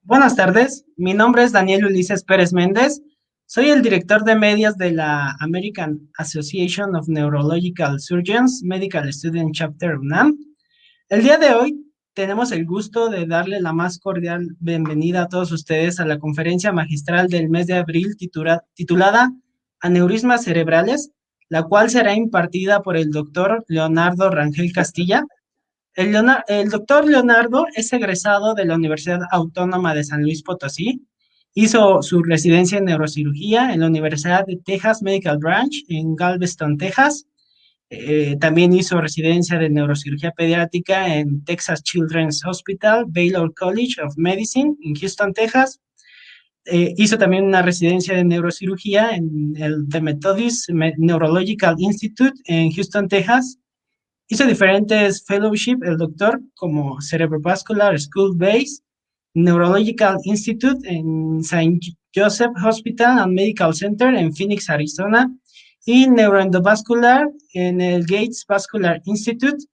Buenas tardes, mi nombre es Daniel Ulises Pérez Méndez, Soy el director de medios de la American Association of Neurological Surgeons, Medical Student Chapter UNAM. El día de hoy tenemos el gusto de darle la más cordial bienvenida a todos ustedes a la conferencia magistral del mes de abril titulada Aneurismas cerebrales, la cual será impartida por el doctor Leonardo Rangel Castilla. El doctor Leonardo es egresado de la Universidad Autónoma de San Luis Potosí. Hizo su residencia en neurocirugía en la Universidad de Texas Medical Branch en Galveston, Texas. También hizo residencia de neurocirugía pediátrica en Texas Children's Hospital, Baylor College of Medicine en Houston, Texas. Hizo también una residencia de neurocirugía en el The Methodist Neurological Institute en Houston, Texas. Hizo diferentes fellowship, el doctor, como Cerebrovascular School Base, Neurological Institute en St. Joseph Hospital and Medical Center en Phoenix, Arizona, y Neuroendovascular en el Gates Vascular Institute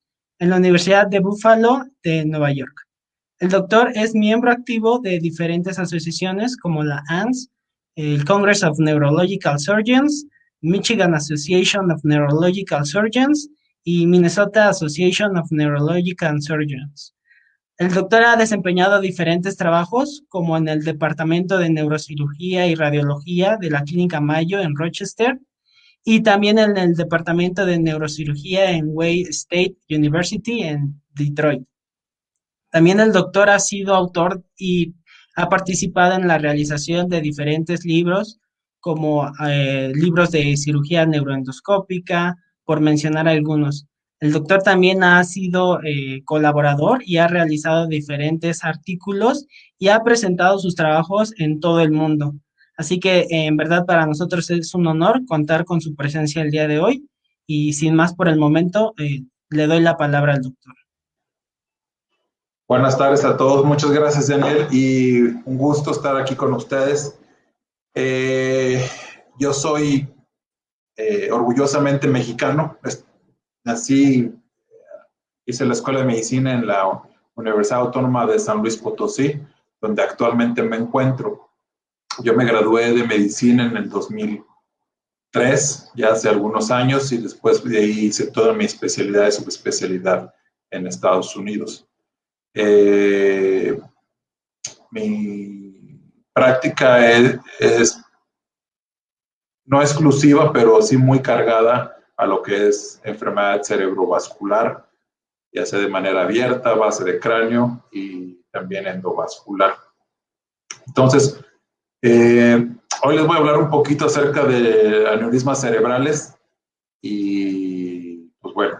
en la Universidad de Buffalo de Nueva York. El doctor es miembro activo de diferentes asociaciones como la ANS, el Congress of Neurological Surgeons, Michigan Association of Neurological Surgeons y Minnesota Association of Neurological Surgeons. El doctor ha desempeñado diferentes trabajos, como en el Departamento de Neurocirugía y Radiología de la Clínica Mayo en Rochester, y también en el Departamento de Neurocirugía en Wayne State University en Detroit. También el doctor ha sido autor y ha participado en la realización de diferentes libros, como libros de cirugía neuroendoscópica, por mencionar algunos. El doctor también ha sido colaborador y ha realizado diferentes artículos y ha presentado sus trabajos en todo el mundo. Así que en verdad para nosotros es un honor contar con su presencia el día de hoy y sin más por el momento le doy la palabra al doctor. Buenas tardes a todos, muchas gracias Daniel y un gusto estar aquí con ustedes. Yo soy orgullosamente mexicano, nací, hice la Escuela de Medicina en la Universidad Autónoma de San Luis Potosí, donde actualmente me encuentro. Yo me gradué de medicina en el 2003, ya hace algunos años, y después de ahí hice toda mi especialidad y subespecialidad en Estados Unidos. Mi práctica no exclusiva, pero sí muy cargada a lo que es enfermedad cerebrovascular, ya sea de manera abierta, base de cráneo y también endovascular. Entonces, hoy les voy a hablar un poquito acerca de aneurismas cerebrales y pues bueno,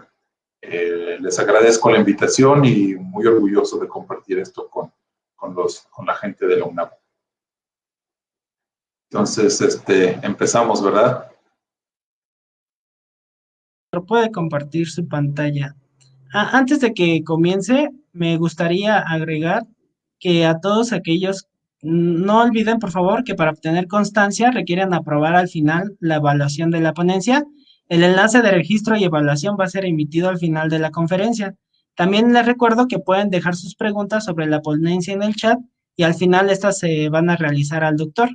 les agradezco la invitación y muy orgulloso de compartir esto con la gente de la UNAM. Entonces, empezamos, ¿verdad? Puede compartir su pantalla. Antes de que comience, me gustaría agregar que a todos aquellos, no olviden por favor que para obtener constancia requieren aprobar al final la evaluación de la ponencia. El enlace de registro y evaluación va a ser emitido al final de la conferencia. También les recuerdo que pueden dejar sus preguntas sobre la ponencia en el chat y al final estas se van a realizar al doctor.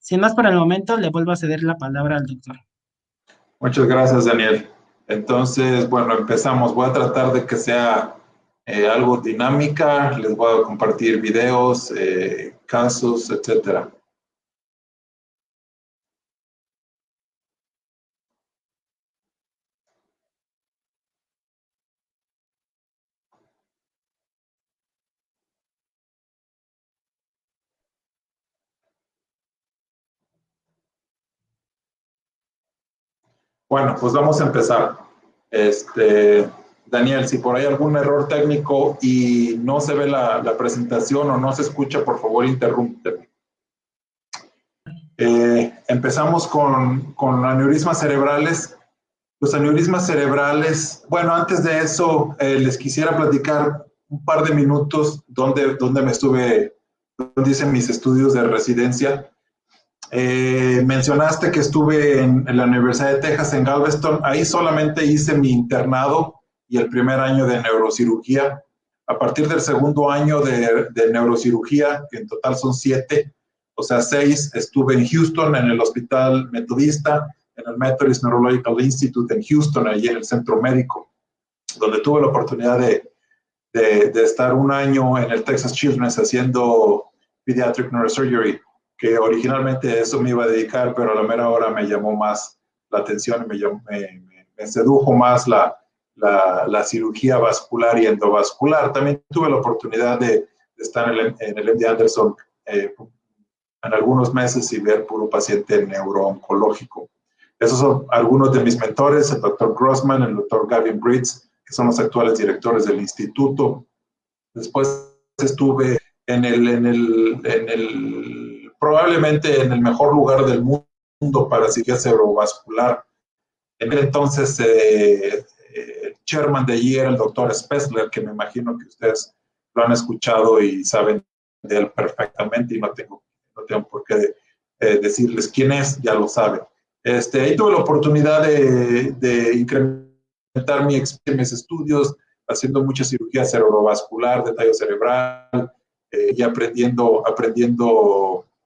Sin más por el momento, le vuelvo a ceder la palabra al doctor. Muchas gracias, Daniel. Entonces, bueno, empezamos. Voy a tratar de que sea algo dinámica. Les voy a compartir videos, casos, etcétera. Bueno, pues vamos a empezar. Daniel, si por ahí hay algún error técnico y no se ve la presentación o no se escucha, por favor, interrúmpeme. Empezamos con aneurismas cerebrales. Los aneurismas cerebrales, bueno, antes de eso, les quisiera platicar un par de minutos donde hice mis estudios de residencia. Mencionaste que estuve en la Universidad de Texas en Galveston. Ahí solamente hice mi internado y el primer año de neurocirugía. A partir del segundo año de neurocirugía, que en total son 7, o sea, 6 estuve en Houston, en el Hospital Metodista, en el Methodist Neurological Institute en Houston, allí en el centro médico, donde tuve la oportunidad de estar un año en el Texas Children's haciendo Pediatric Neurosurgery, que originalmente eso me iba a dedicar, pero a la mera hora me llamó más la atención y me sedujo más la cirugía vascular y endovascular. También tuve la oportunidad de estar en el MD Anderson en algunos meses y ver puro paciente neurooncológico. Esos son algunos de mis mentores, el Dr. Grossman, el Dr. Gavin Britz, que son los actuales directores del instituto. Después estuve probablemente en el mejor lugar del mundo para cirugía cerebrovascular. En aquel entonces, el chairman de allí era el doctor Spessler, que me imagino que ustedes lo han escuchado y saben de él perfectamente, y no tengo por qué decirles quién es, ya lo saben. Ahí tuve la oportunidad de incrementar mis estudios, haciendo mucha cirugía cerebrovascular, de tallo cerebral, y aprendiendo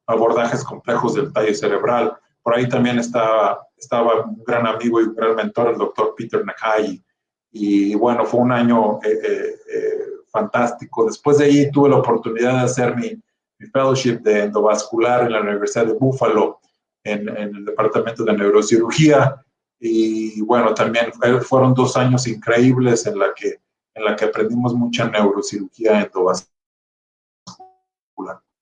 abordajes complejos del tallo cerebral. Por ahí también estaba un gran amigo y un gran mentor, el doctor Peter Nakai, y bueno, fue un año fantástico. Después de ahí tuve la oportunidad de hacer mi fellowship de endovascular en la Universidad de Buffalo, en el departamento de neurocirugía, y bueno, también fueron 2 años increíbles en la que aprendimos mucha neurocirugía endovascular.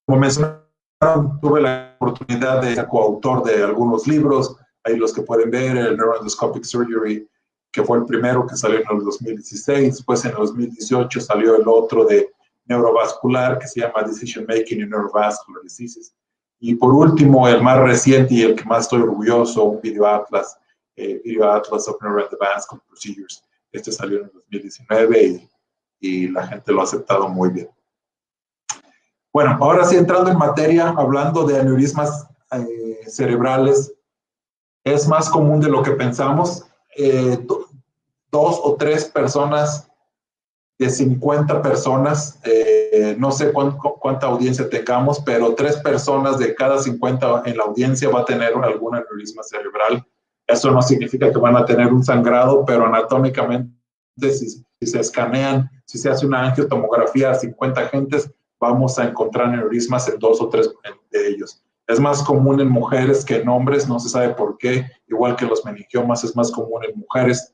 Como mencionaron, tuve la oportunidad de ser coautor de algunos libros, ahí los que pueden ver, el Neuroendoscopic Surgery, que fue el primero que salió en el 2016, después en el 2018 salió el otro de neurovascular que se llama Decision Making in Neurovascular Diseases. Y por último, el más reciente y el que más estoy orgulloso, un Video Atlas of Neuroendovascular Procedures. Este salió en el 2019 y la gente lo ha aceptado muy bien. Bueno, ahora sí, entrando en materia, hablando de aneurismas cerebrales, es más común de lo que pensamos. 2 o 3 personas de 50 personas, no sé cuánta audiencia tengamos, pero 3 personas de cada 50 en la audiencia va a tener algún aneurisma cerebral. Eso no significa que van a tener un sangrado, pero anatómicamente, si se escanean, si se hace una angiotomografía a 50 gentes, vamos a encontrar aneurismas en 2 o 3 de ellos. Es más común en mujeres que en hombres, no se sabe por qué, igual que los meningiomas es más común en mujeres.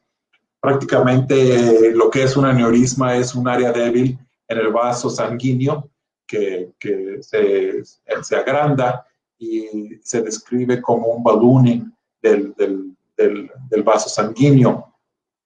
Prácticamente lo que es un aneurisma es un área débil en el vaso sanguíneo que se agranda y se describe como un ballooning del vaso sanguíneo.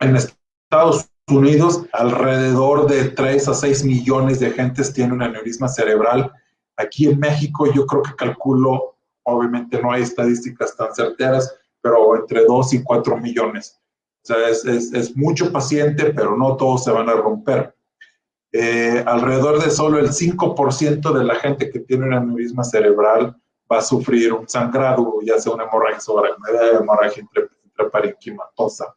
En Estados Unidos, alrededor de 3 a 6 millones de gentes tienen un aneurisma cerebral. Aquí en México yo creo que calculo, obviamente no hay estadísticas tan certeras, pero entre 2 y 4 millones. O sea, es mucho paciente, pero no todos se van a romper. Alrededor de solo el 5% de la gente que tiene un aneurisma cerebral va a sufrir un sangrado, ya sea una hemorragia subaracnoidea, hemorragia intraparenquimatosa.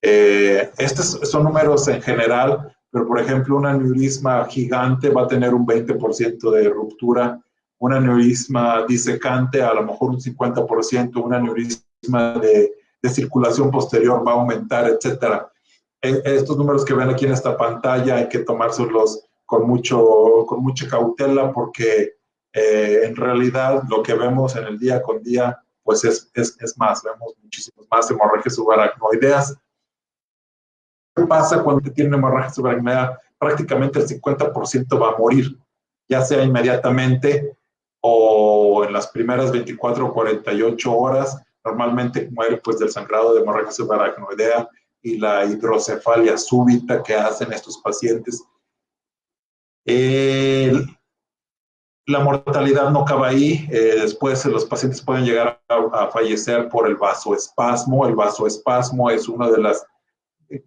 Estos son números en general, pero por ejemplo, un aneurisma gigante va a tener un 20% de ruptura, un aneurisma disecante a lo mejor un 50%, un aneurisma de circulación posterior va a aumentar, etcétera. Estos números que ven aquí en esta pantalla hay que tomárselos con mucha cautela porque en realidad lo que vemos en el día con día pues es más, vemos muchísimos más hemorragias subaracnoideas. ¿Qué pasa cuando tiene una hemorragia subaracnoidea? Prácticamente el 50% va a morir, ya sea inmediatamente o en las primeras 24 o 48 horas. Normalmente muere pues del sangrado de hemorragia subaracnoidea y la hidrocefalia súbita que hacen estos pacientes. La mortalidad no acaba ahí. Después los pacientes pueden llegar a fallecer por el vasoespasmo. El vasoespasmo es una de las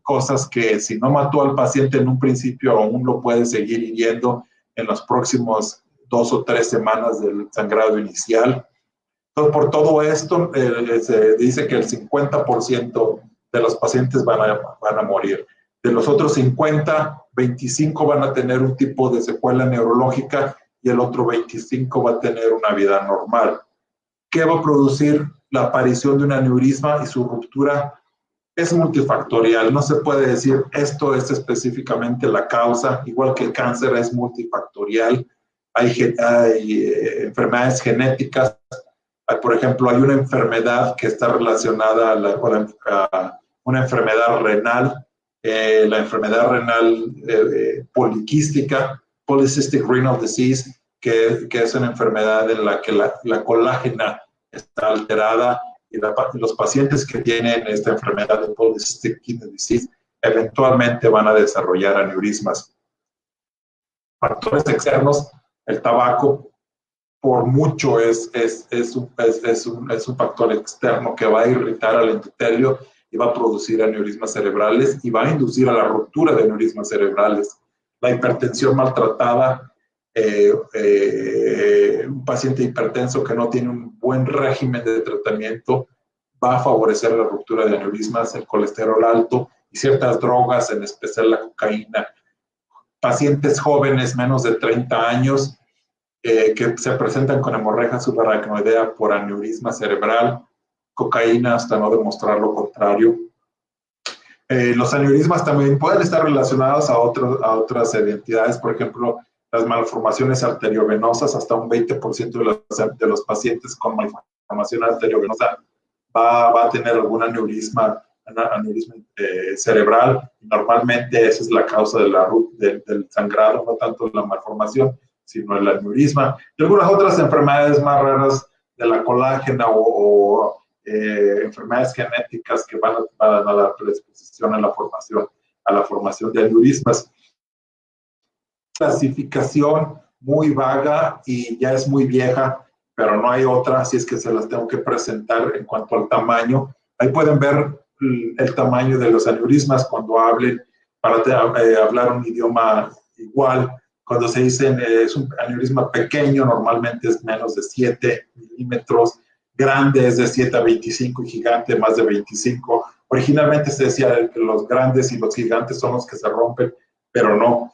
cosas que si no mató al paciente en un principio, aún lo puede seguir hiriendo en los próximos 2 o 3 semanas del sangrado inicial. Entonces, por todo esto, se dice que el 50% de los pacientes van a morir. De los otros 50, 25 van a tener un tipo de secuela neurológica y el otro 25 va a tener una vida normal. ¿Qué va a producir la aparición de un aneurisma y su ruptura? Es multifactorial, no se puede decir esto es específicamente la causa, igual que el cáncer es multifactorial. Hay enfermedades genéticas, por ejemplo, hay una enfermedad que está relacionada a una enfermedad renal, la enfermedad renal poliquística, polycystic renal disease, que es una enfermedad en la que la colágena está alterada, y los pacientes que tienen esta enfermedad de polycystic kidney disease eventualmente van a desarrollar aneurismas. Factores externos, el tabaco, por mucho es un factor externo que va a irritar al endotelio y va a producir aneurismas cerebrales y va a inducir a la ruptura de aneurismas cerebrales. La hipertensión maltratada, un paciente hipertenso que no tiene un buen régimen de tratamiento va a favorecer la ruptura de aneurismas, el colesterol alto y ciertas drogas, en especial la cocaína. Pacientes jóvenes, menos de 30 años, que se presentan con hemorragia subaracnoidea por aneurisma cerebral, cocaína hasta no demostrar lo contrario. Los aneurismas también pueden estar relacionados a otras identidades, por ejemplo, las malformaciones arteriovenosas, hasta un 20% de los pacientes con malformación arteriovenosa va a tener algún aneurisma cerebral. Normalmente esa es la causa del sangrado, no tanto la malformación, sino el aneurisma. Y algunas otras enfermedades más raras de la colágena o enfermedades genéticas que van a dar predisposición a la formación de aneurismas. Clasificación muy vaga y ya es muy vieja, pero no hay otra, así es que se las tengo que presentar en cuanto al tamaño. Ahí pueden ver el tamaño de los aneurismas cuando hablen, para hablar un idioma igual. Cuando se dice es un aneurisma pequeño, normalmente es menos de 7 milímetros, grande es de 7 a 25 y gigante más de 25. Originalmente se decía que los grandes y los gigantes son los que se rompen, pero no.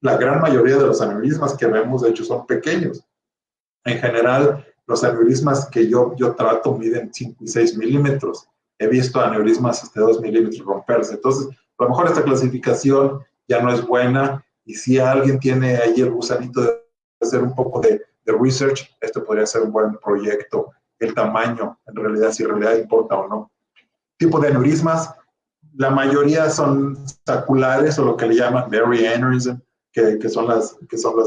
La gran mayoría de los aneurismas que vemos, de hecho, son pequeños. En general, los aneurismas que yo trato miden 5 y 6 milímetros. He visto aneurismas hasta 2 milímetros romperse. Entonces, a lo mejor esta clasificación ya no es buena, y si alguien tiene ahí el gusanito de hacer un poco de research, esto podría ser un buen proyecto. El tamaño, en realidad, si en realidad importa o no. Tipo de aneurismas, la mayoría son saculares, o lo que le llaman berry aneurysm, que son las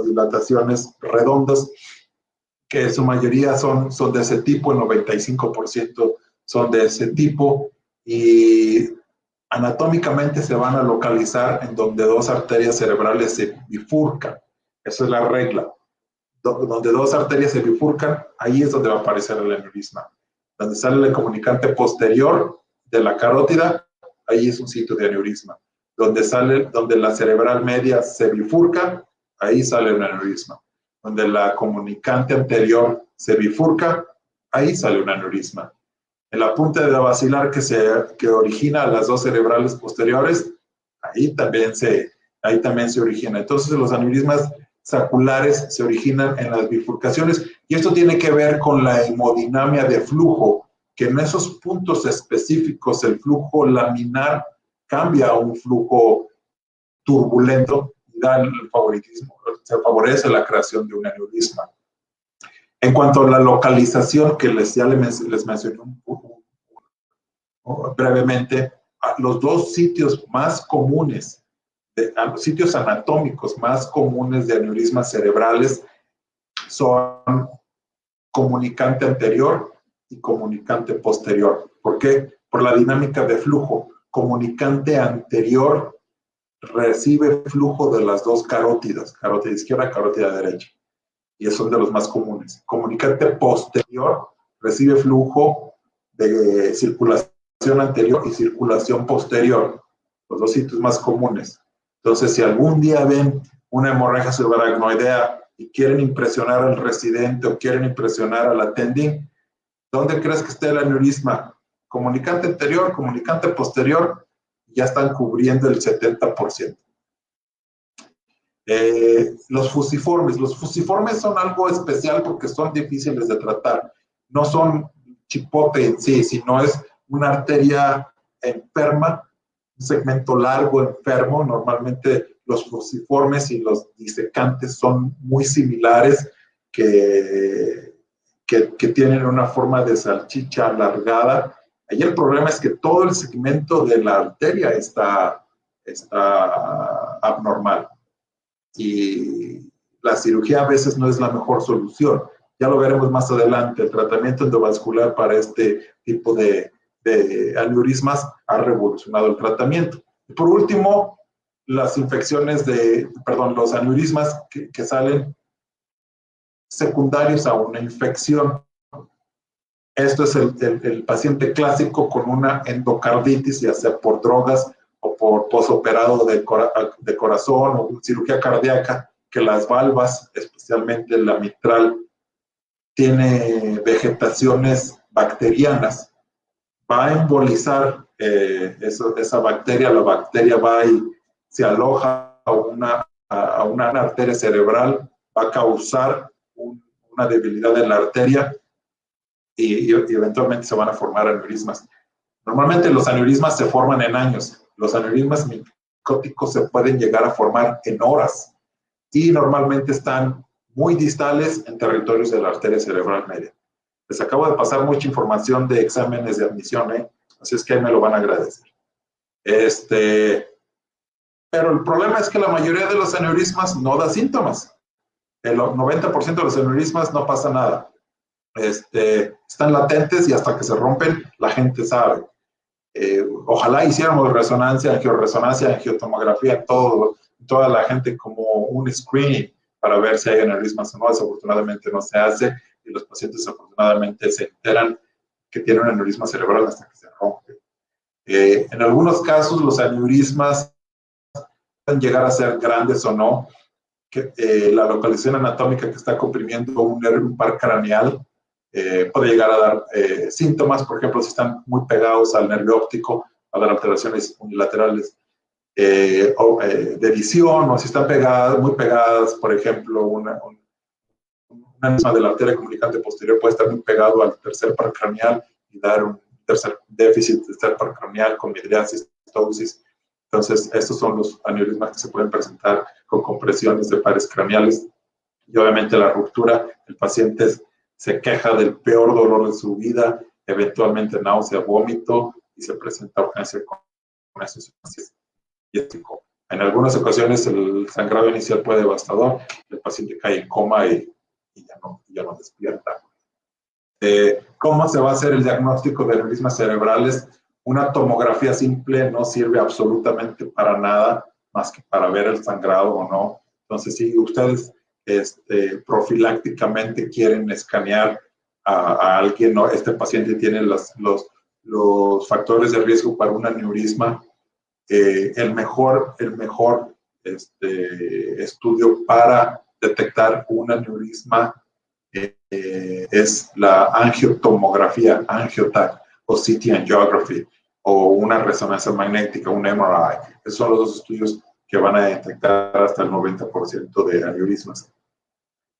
dilataciones redondas, que en su mayoría son de ese tipo, el 95% son de ese tipo, y anatómicamente se van a localizar en donde dos arterias cerebrales se bifurcan. Esa es la regla. Donde dos arterias se bifurcan, ahí es donde va a aparecer el aneurisma. Donde sale el comunicante posterior de la carótida, ahí es un sitio de aneurisma. Donde la cerebral media se bifurca, ahí sale un aneurisma. Donde la comunicante anterior se bifurca, ahí sale un aneurisma. En la punta de la basilar que origina las dos cerebrales posteriores, ahí también se origina. Entonces, los aneurismas saculares se originan en las bifurcaciones, y esto tiene que ver con la hemodinamia de flujo, que en esos puntos específicos el flujo laminar cambia a un flujo turbulento y da el favoritismo, se favorece la creación de un aneurisma. En cuanto a la localización, que ya les mencioné brevemente, los dos sitios más comunes, los sitios anatómicos más comunes de aneurismas cerebrales son comunicante anterior y comunicante posterior. ¿Por qué? Por la dinámica de flujo. Comunicante anterior recibe flujo de las dos carótidas, carótida izquierda, carótida derecha, y esos son de los más comunes. Comunicante posterior recibe flujo de circulación anterior y circulación posterior, los dos sitios más comunes. Entonces, si algún día ven una hemorragia subaracnoidea y quieren impresionar al residente o quieren impresionar al attending, ¿dónde crees que esté el aneurisma? Comunicante anterior, comunicante posterior, ya están cubriendo el 70%. Los fusiformes son algo especial porque son difíciles de tratar. No son chipote en sí, sino es una arteria enferma, un segmento largo enfermo. Normalmente los fusiformes y los disecantes son muy similares, que tienen una forma de salchicha alargada. Ahí el problema es que todo el segmento de la arteria está abnormal. Y la cirugía a veces no es la mejor solución. Ya lo veremos más adelante. El tratamiento endovascular para este tipo de aneurismas ha revolucionado el tratamiento. Y por último, las infecciones los aneurismas que salen secundarios a una infección. Esto es el paciente clásico con una endocarditis, ya sea por drogas o por posoperado de corazón o cirugía cardíaca, que las valvas, especialmente la mitral, tiene vegetaciones bacterianas. Va a embolizar esa bacteria, la bacteria va y se aloja a una arteria cerebral, va a causar una debilidad en la arteria y eventualmente se van a formar aneurismas. Normalmente los aneurismas se forman en años. Los aneurismas micóticos se pueden llegar a formar en horas y normalmente están muy distales en territorios de la arteria cerebral media. Les acabo de pasar mucha información de exámenes de admisión, así es que ahí me lo van a agradecer. Pero el problema es que la mayoría de los aneurismas no da síntomas. El 90% de los aneurismas no pasa nada. Están latentes y hasta que se rompen la gente sabe. Ojalá hiciéramos resonancia, angiotomografía, toda la gente como un screening para ver si hay aneurismas o no. Desafortunadamente no se hace y los pacientes desafortunadamente se enteran que tienen un aneurisma cerebral hasta que se rompe. En algunos casos los aneurismas pueden llegar a ser grandes o no. La localización anatómica que está comprimiendo un par craneal puede llegar a dar síntomas. Por ejemplo, si están muy pegados al nervio óptico, a dar alteraciones unilaterales de visión, o si están muy pegadas, por ejemplo, una aneurisma de la arteria comunicante posterior puede estar muy pegado al tercer par craneal y dar un tercer déficit de tercer par craneal con midriasis, ptosis. Entonces, estos son los aneurismas que se pueden presentar con compresiones de pares craneales. Y obviamente la ruptura, el paciente se queja del peor dolor de su vida, eventualmente náusea, vómito, y se presenta urgencia con eso. En algunas ocasiones el sangrado inicial puede ser devastador, el paciente cae en coma y ya no despierta. ¿Cómo se va a hacer el diagnóstico de aneurismas cerebrales? Una tomografía simple no sirve absolutamente para nada, más que para ver el sangrado o no. Entonces, si ustedes profilácticamente quieren escanear a alguien, ¿no? Este paciente tiene los factores de riesgo para un aneurisma, el mejor estudio para detectar un aneurisma es la angiotomografía, angiotac, o CT angiography, o una resonancia magnética, un MRI. Esos son los dos estudios que van a detectar hasta el 90% de aneurismas.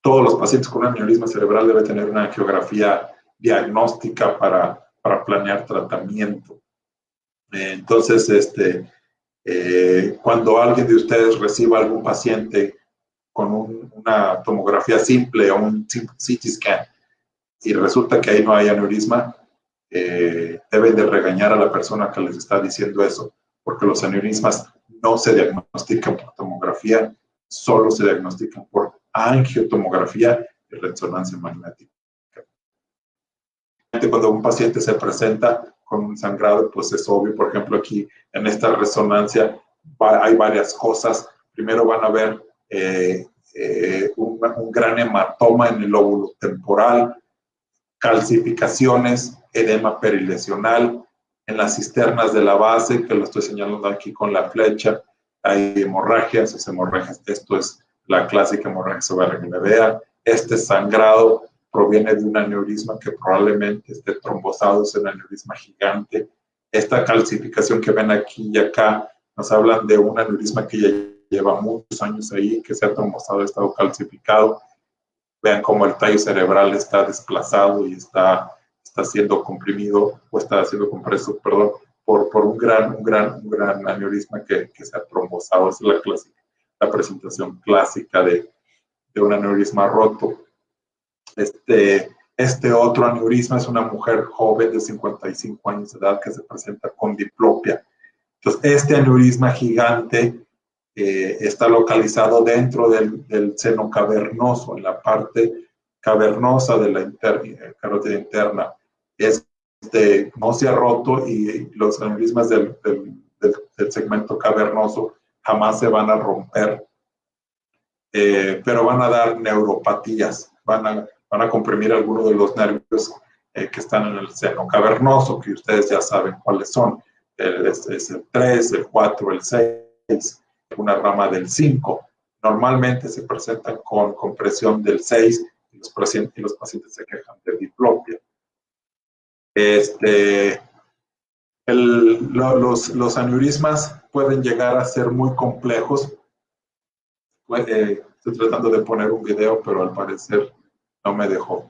Todos los pacientes con un aneurisma cerebral deben tener una angiografía diagnóstica para planear tratamiento. Entonces, cuando alguien de ustedes reciba algún paciente con una tomografía simple o un CT scan y resulta que ahí no hay aneurisma, deben de regañar a la persona que les está diciendo eso, porque los aneurismas no se diagnostican por tomografía, solo se diagnostican por angiotomografía y resonancia magnética. Cuando un paciente se presenta con un sangrado, pues es obvio. Por ejemplo, aquí en esta resonancia hay varias cosas. Primero van a ver un gran hematoma en el lóbulo temporal, calcificaciones, edema perilesional, en las cisternas de la base, que lo estoy señalando aquí con la flecha, hay hemorragias, esto es la clásica hemorragia subarachnoidea. Este sangrado proviene de un aneurisma que probablemente esté trombosado, es un aneurisma gigante. Esta calcificación que ven aquí y acá nos hablan de un aneurisma que ya lleva muchos años ahí, que se ha trombosado, ha estado calcificado. Vean cómo el tallo cerebral está desplazado y está siendo comprimido, o está siendo compreso, perdón, por un gran aneurisma que se ha trombosado. Esa es la presentación clásica de un aneurisma roto. Este otro aneurisma es una mujer joven de 55 años de edad que se presenta con diplopia. Entonces, este aneurisma gigante está localizado dentro del seno cavernoso, en la parte cavernosa de la carótida interna. No se ha roto y los aneurismas del segmento cavernoso jamás se van a romper, pero van a dar neuropatías, van a comprimir algunos de los nervios que están en el seno cavernoso, que ustedes ya saben cuáles son. Es el 3, el 4, el 6, una rama del 5. Normalmente se presentan con compresión del 6 y los pacientes se quejan de diplopia. Los aneurismas pueden llegar a ser muy complejos. Estoy tratando de poner un video, pero al parecer no me dejó.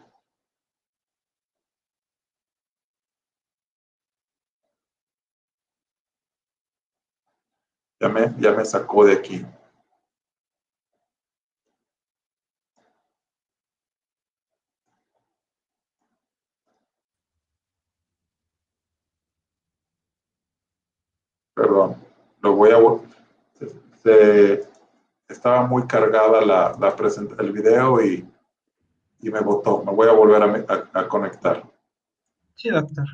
Ya me sacó de aquí. Perdón, lo voy a... estaba muy cargada el video y me botó. Me voy a volver a conectar. Sí, doctor.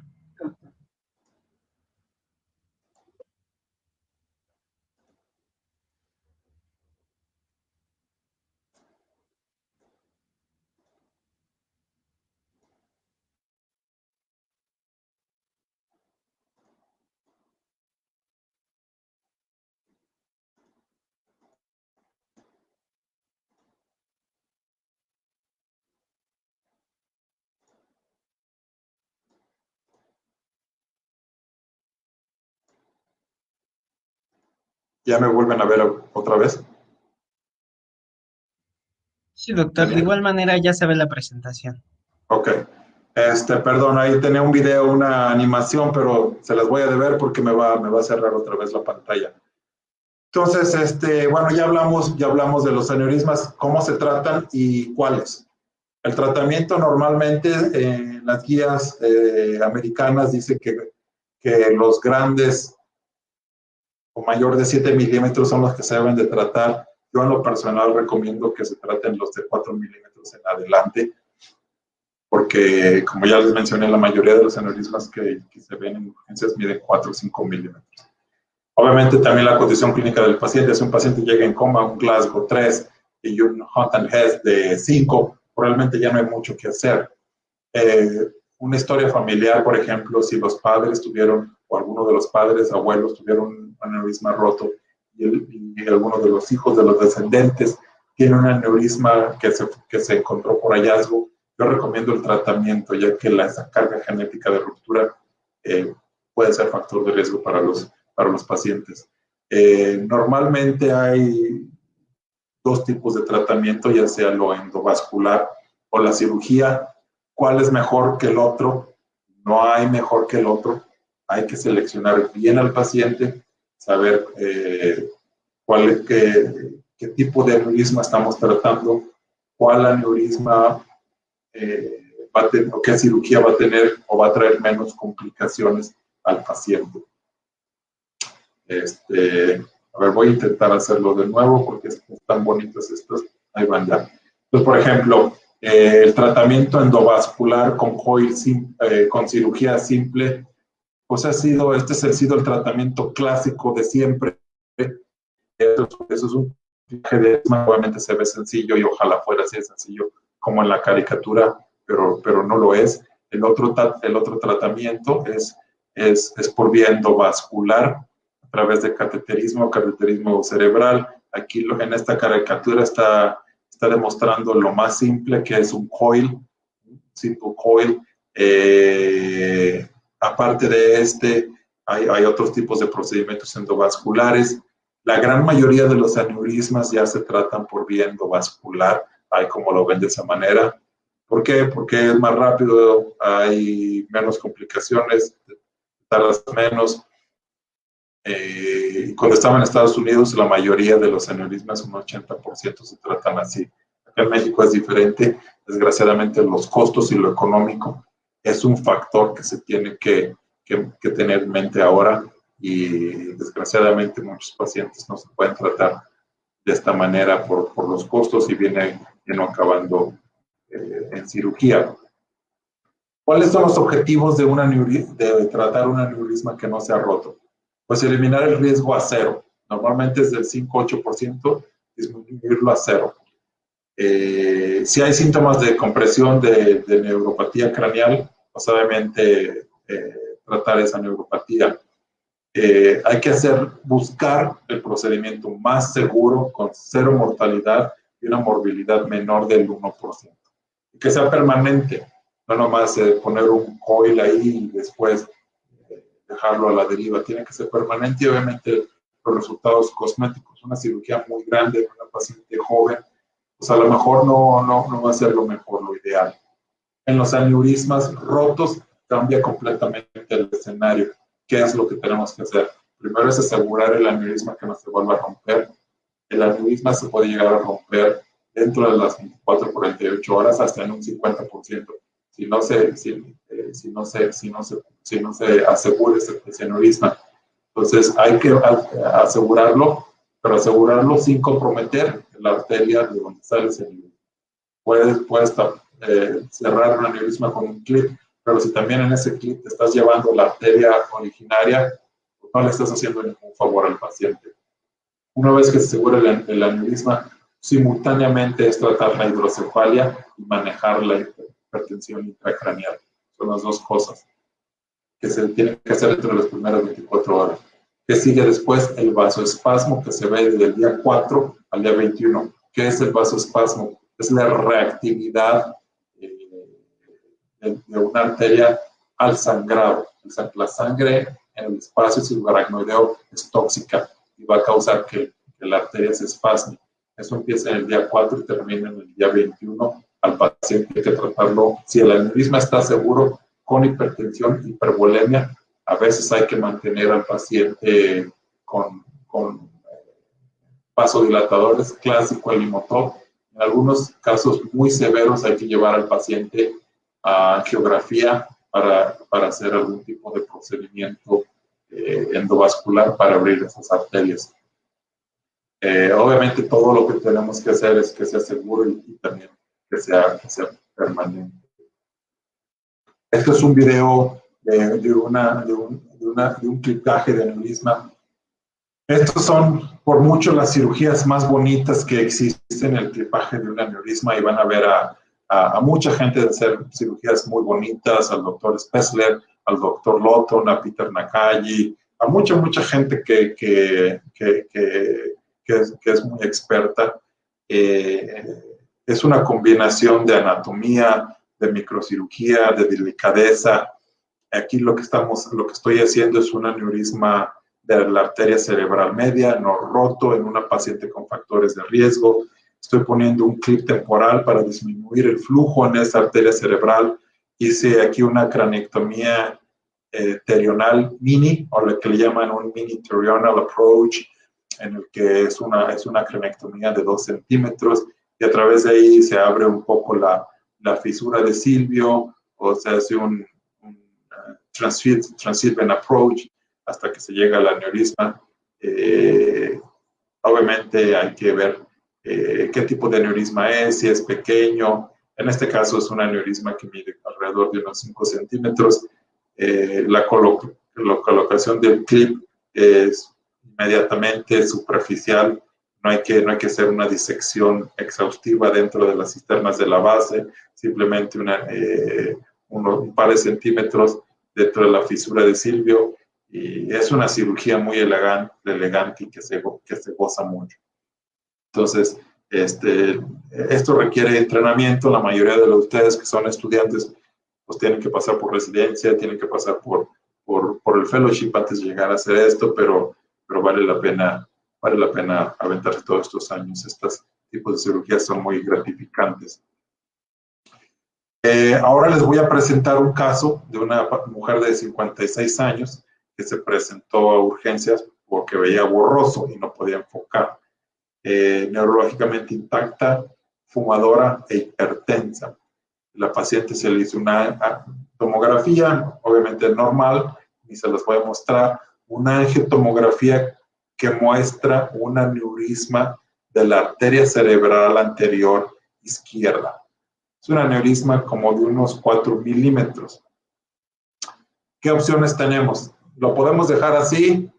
¿Ya me vuelven a ver otra vez? Sí, doctor. De igual manera ya se ve la presentación. Ok. Perdón, ahí tenía un video, una animación, pero se las voy a deber porque me va a cerrar otra vez la pantalla. Entonces, bueno, ya hablamos de los aneurismas, cómo se tratan y cuáles. El tratamiento normalmente en las guías americanas dice que los grandes o mayor de 7 milímetros son los que se deben de tratar. Yo en lo personal recomiendo que se traten los de 4 milímetros en adelante, porque como ya les mencioné, la mayoría de los aneurismas que se ven en urgencias miden 4 o 5 milímetros. Obviamente también la condición clínica del paciente, si un paciente llega en coma, un Glasgow 3 y un Hunt and Hess de 5, probablemente ya no hay mucho que hacer. Una historia familiar, por ejemplo, si los padres tuvieron, o alguno de los padres, abuelos, tuvieron un aneurisma roto y alguno de los hijos de los descendentes tiene un aneurisma que se encontró por hallazgo, yo recomiendo el tratamiento, ya que esa carga genética de ruptura puede ser factor de riesgo para los pacientes. Normalmente hay dos tipos de tratamiento, ya sea lo endovascular o la cirugía. ¿Cuál es mejor que el otro? No hay mejor que el otro. Hay que seleccionar bien al paciente, saber qué tipo de aneurisma estamos tratando, cuál aneurisma va a tener, o qué cirugía va a tener o va a traer menos complicaciones al paciente. A ver, voy a intentar hacerlo de nuevo porque están bonitos estos. Ahí van ya. Entonces, por ejemplo, el tratamiento endovascular con coil con cirugía simple, pues este ha sido el tratamiento clásico de siempre. Eso es un obviamente se ve sencillo y ojalá fuera así de sencillo como en la caricatura, pero no lo es. El otro tratamiento es por vía endovascular a través de cateterismo cerebral. Aquí en esta caricatura está demostrando lo más simple, que es un coil, simple coil. Aparte de hay otros tipos de procedimientos endovasculares. La gran mayoría de los aneurismas ya se tratan por vía endovascular, hay como lo ven de esa manera. ¿Por qué? Porque es más rápido, hay menos complicaciones, tardas menos. Cuando estaba en Estados Unidos, la mayoría de los aneurismas, un 80% se tratan así. Acá en México es diferente. Desgraciadamente, los costos y lo económico es un factor que se tiene que tener en mente ahora, y desgraciadamente muchos pacientes no se pueden tratar de esta manera por los costos y viene acabando en cirugía. ¿Cuáles son los objetivos de tratar un aneurisma que no se ha roto? Pues eliminar el riesgo a cero. Normalmente es del 5-8%, disminuirlo a cero. Si hay síntomas de compresión de neuropatía craneal, pues obviamente tratar esa neuropatía. Hay que buscar el procedimiento más seguro, con cero mortalidad y una morbilidad menor del 1%. Y que sea permanente, no nomás poner un coil ahí y después dejarlo a la deriva. Tiene que ser permanente y obviamente los resultados cosméticos. Una cirugía muy grande en una paciente joven, pues a lo mejor no va a ser lo mejor, lo ideal. En los aneurismas rotos cambia completamente el escenario. ¿Qué es lo que tenemos que hacer? Primero es asegurar el aneurisma que no se vuelva a romper. El aneurisma se puede llegar a romper dentro de las 24-48 horas hasta en un 50%. Si no se asegura ese aneurisma. Entonces hay que asegurarlo, pero asegurarlo sin comprometer la arteria de donde sale ese aneurisma. Puedes cerrar un aneurisma con un clip, pero si también en ese clip te estás llevando la arteria originaria, no le estás haciendo ningún favor al paciente. Una vez que se asegura el aneurisma, simultáneamente es tratar la hidrocefalia y manejar la hipertensión intracraneal. Son las dos cosas que se tienen que hacer entre las primeras 24 horas. ¿Qué sigue después? El vasoespasmo, que se ve desde el día 4 al día 21. ¿Qué es el vasoespasmo? Es la reactividad de una arteria al sangrado. La sangre en el espacio subaracnoideo es tóxica y va a causar que la arteria se espasme. Eso empieza en el día 4 y termina en el día 21. Al paciente hay que tratarlo. Si el aneurisma está seguro, con hipertensión, hipervolemia, a veces hay que mantener al paciente con vasodilatadores, clásico el Imotop. En algunos casos muy severos hay que llevar al paciente a angiografía para hacer algún tipo de procedimiento endovascular para abrir esas arterias. Obviamente todo lo que tenemos que hacer es que sea seguro y también que sea permanente. Esto es un video de un clipaje de aneurisma. Estos son por mucho las cirugías más bonitas que existen, el clipaje de un aneurisma, y van a ver a mucha gente de hacer cirugías muy bonitas, al doctor Spessler, al doctor Lotton, a Peter Nakagi, a mucha gente que es muy experta. Es una combinación de anatomía, de microcirugía, de delicadeza. Aquí lo que estoy haciendo es un aneurisma de la arteria cerebral media, no roto, en una paciente con factores de riesgo. Estoy poniendo un clip temporal para disminuir el flujo en esa arteria cerebral. Hice aquí una craneectomía terional mini, o lo que le llaman un mini terional approach, en el que es una craneectomía de 2 centímetros, y a través de ahí se abre un poco la fisura de Silvio, o se hace un transylvanian approach hasta que se llega al aneurisma. Obviamente hay que ver qué tipo de aneurisma es, si es pequeño. En este caso es un aneurisma que mide alrededor de unos 5 centímetros. La colocación del clip es inmediatamente superficial. No hay que hacer una disección exhaustiva dentro de las cisternas de la base, simplemente un par de centímetros dentro de la fisura de Silvio, y es una cirugía muy elegante y que se goza mucho. Entonces, esto requiere entrenamiento. La mayoría de ustedes que son estudiantes pues tienen que pasar por residencia, tienen que pasar por el fellowship antes de llegar a hacer esto, pero vale la pena vale la pena aventarse todos estos años. Estos tipos de cirugías son muy gratificantes. Ahora les voy a presentar un caso de una mujer de 56 años que se presentó a urgencias porque veía borroso y no podía enfocar. Neurológicamente intacta, fumadora e hipertensa. La paciente se le hizo una tomografía, obviamente normal, y se las voy a mostrar, una angiotomografía que muestra un aneurisma de la arteria cerebral anterior izquierda. Es un aneurisma como de unos 4 milímetros. ¿Qué opciones tenemos? Lo podemos dejar así,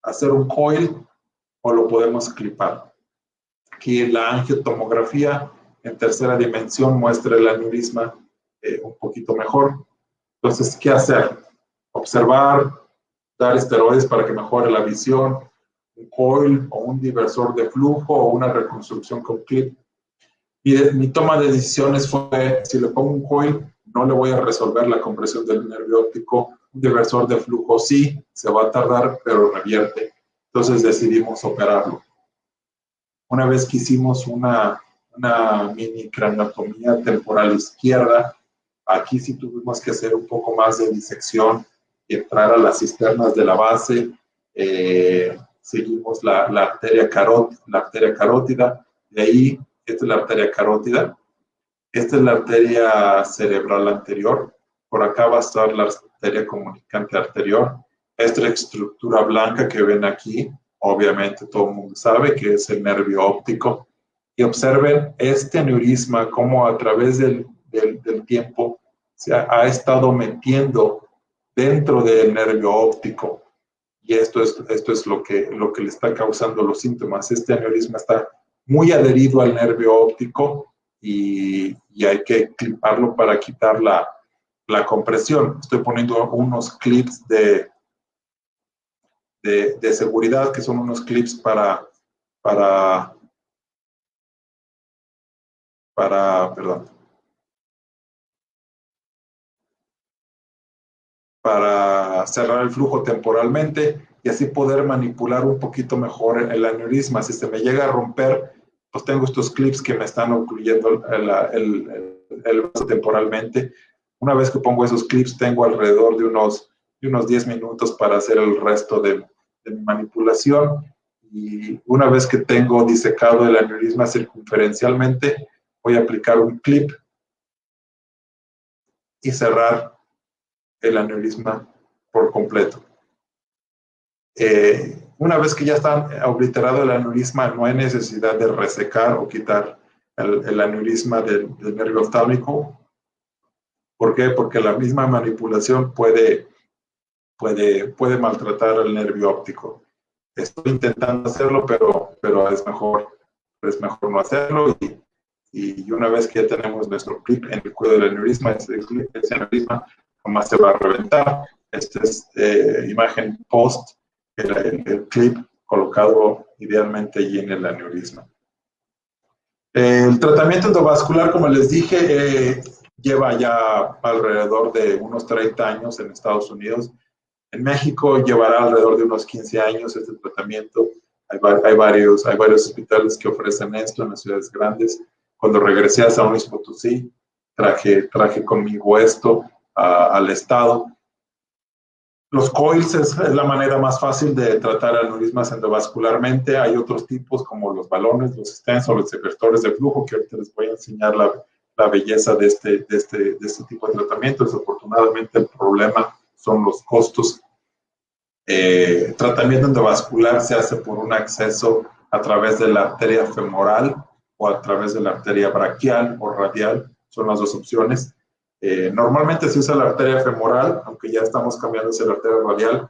hacer un coil, o lo podemos clipar. Aquí la angiotomografía en tercera dimensión muestra el aneurisma un poquito mejor. Entonces, ¿qué hacer? Observar, dar esteroides para que mejore la visión, un coil o un diversor de flujo o una reconstrucción con clip. Mi toma de decisiones fue, si le pongo un coil, no le voy a resolver la compresión del nervio óptico. Un diversor de flujo sí, se va a tardar, pero revierte. Entonces decidimos operarlo. Una vez que hicimos una mini craniotomía temporal izquierda, aquí sí tuvimos que hacer un poco más de disección, entrar a las cisternas de la base, seguimos la arteria carótida, de ahí, esta es la arteria carótida, esta es la arteria cerebral anterior, por acá va a estar la arteria comunicante anterior, esta estructura blanca que ven aquí, obviamente todo el mundo sabe que es el nervio óptico, y observen este aneurisma como a través del tiempo se ha estado metiendo dentro del nervio óptico, y esto es lo que le está causando los síntomas. Este aneurisma está muy adherido al nervio óptico y hay que cliparlo para quitar la compresión. Estoy poniendo unos clips de seguridad, que son unos clips para cerrar el flujo temporalmente y así poder manipular un poquito mejor el aneurisma. Si se me llega a romper, pues tengo estos clips que me están ocluyendo el vaso temporalmente. Una vez que pongo esos clips, tengo alrededor de unos 10 minutos para hacer el resto de mi manipulación. Y una vez que tengo disecado el aneurisma circunferencialmente, voy a aplicar un clip y cerrar el aneurisma por completo. Una vez que ya está obliterado el aneurisma, no hay necesidad de resecar o quitar el aneurisma del nervio oftálmico. ¿Por qué? Porque la misma manipulación puede maltratar al nervio óptico. Estoy intentando hacerlo, pero es mejor no hacerlo. Y una vez que ya tenemos nuestro clip en el cuello del aneurisma, ese aneurisma jamás se va a reventar. Esta es imagen post, el clip colocado idealmente allí en el aneurisma. El tratamiento endovascular, como les dije, lleva ya alrededor de unos 30 años en Estados Unidos. En México llevará alrededor de unos 15 años este tratamiento. Hay varios hospitales que ofrecen esto en las ciudades grandes. Cuando regresé a San Luis Potosí, traje conmigo esto al estado. Los coils es la manera más fácil de tratar aneurismas endovascularmente. Hay otros tipos como los balones, los stents o los divertores de flujo, que ahorita les voy a enseñar la belleza de este tipo de tratamiento. Desafortunadamente el problema son los costos. Tratamiento endovascular se hace por un acceso a través de la arteria femoral o a través de la arteria braquial o radial, son las dos opciones. Normalmente se usa la arteria femoral, aunque ya estamos cambiando hacia la arteria radial.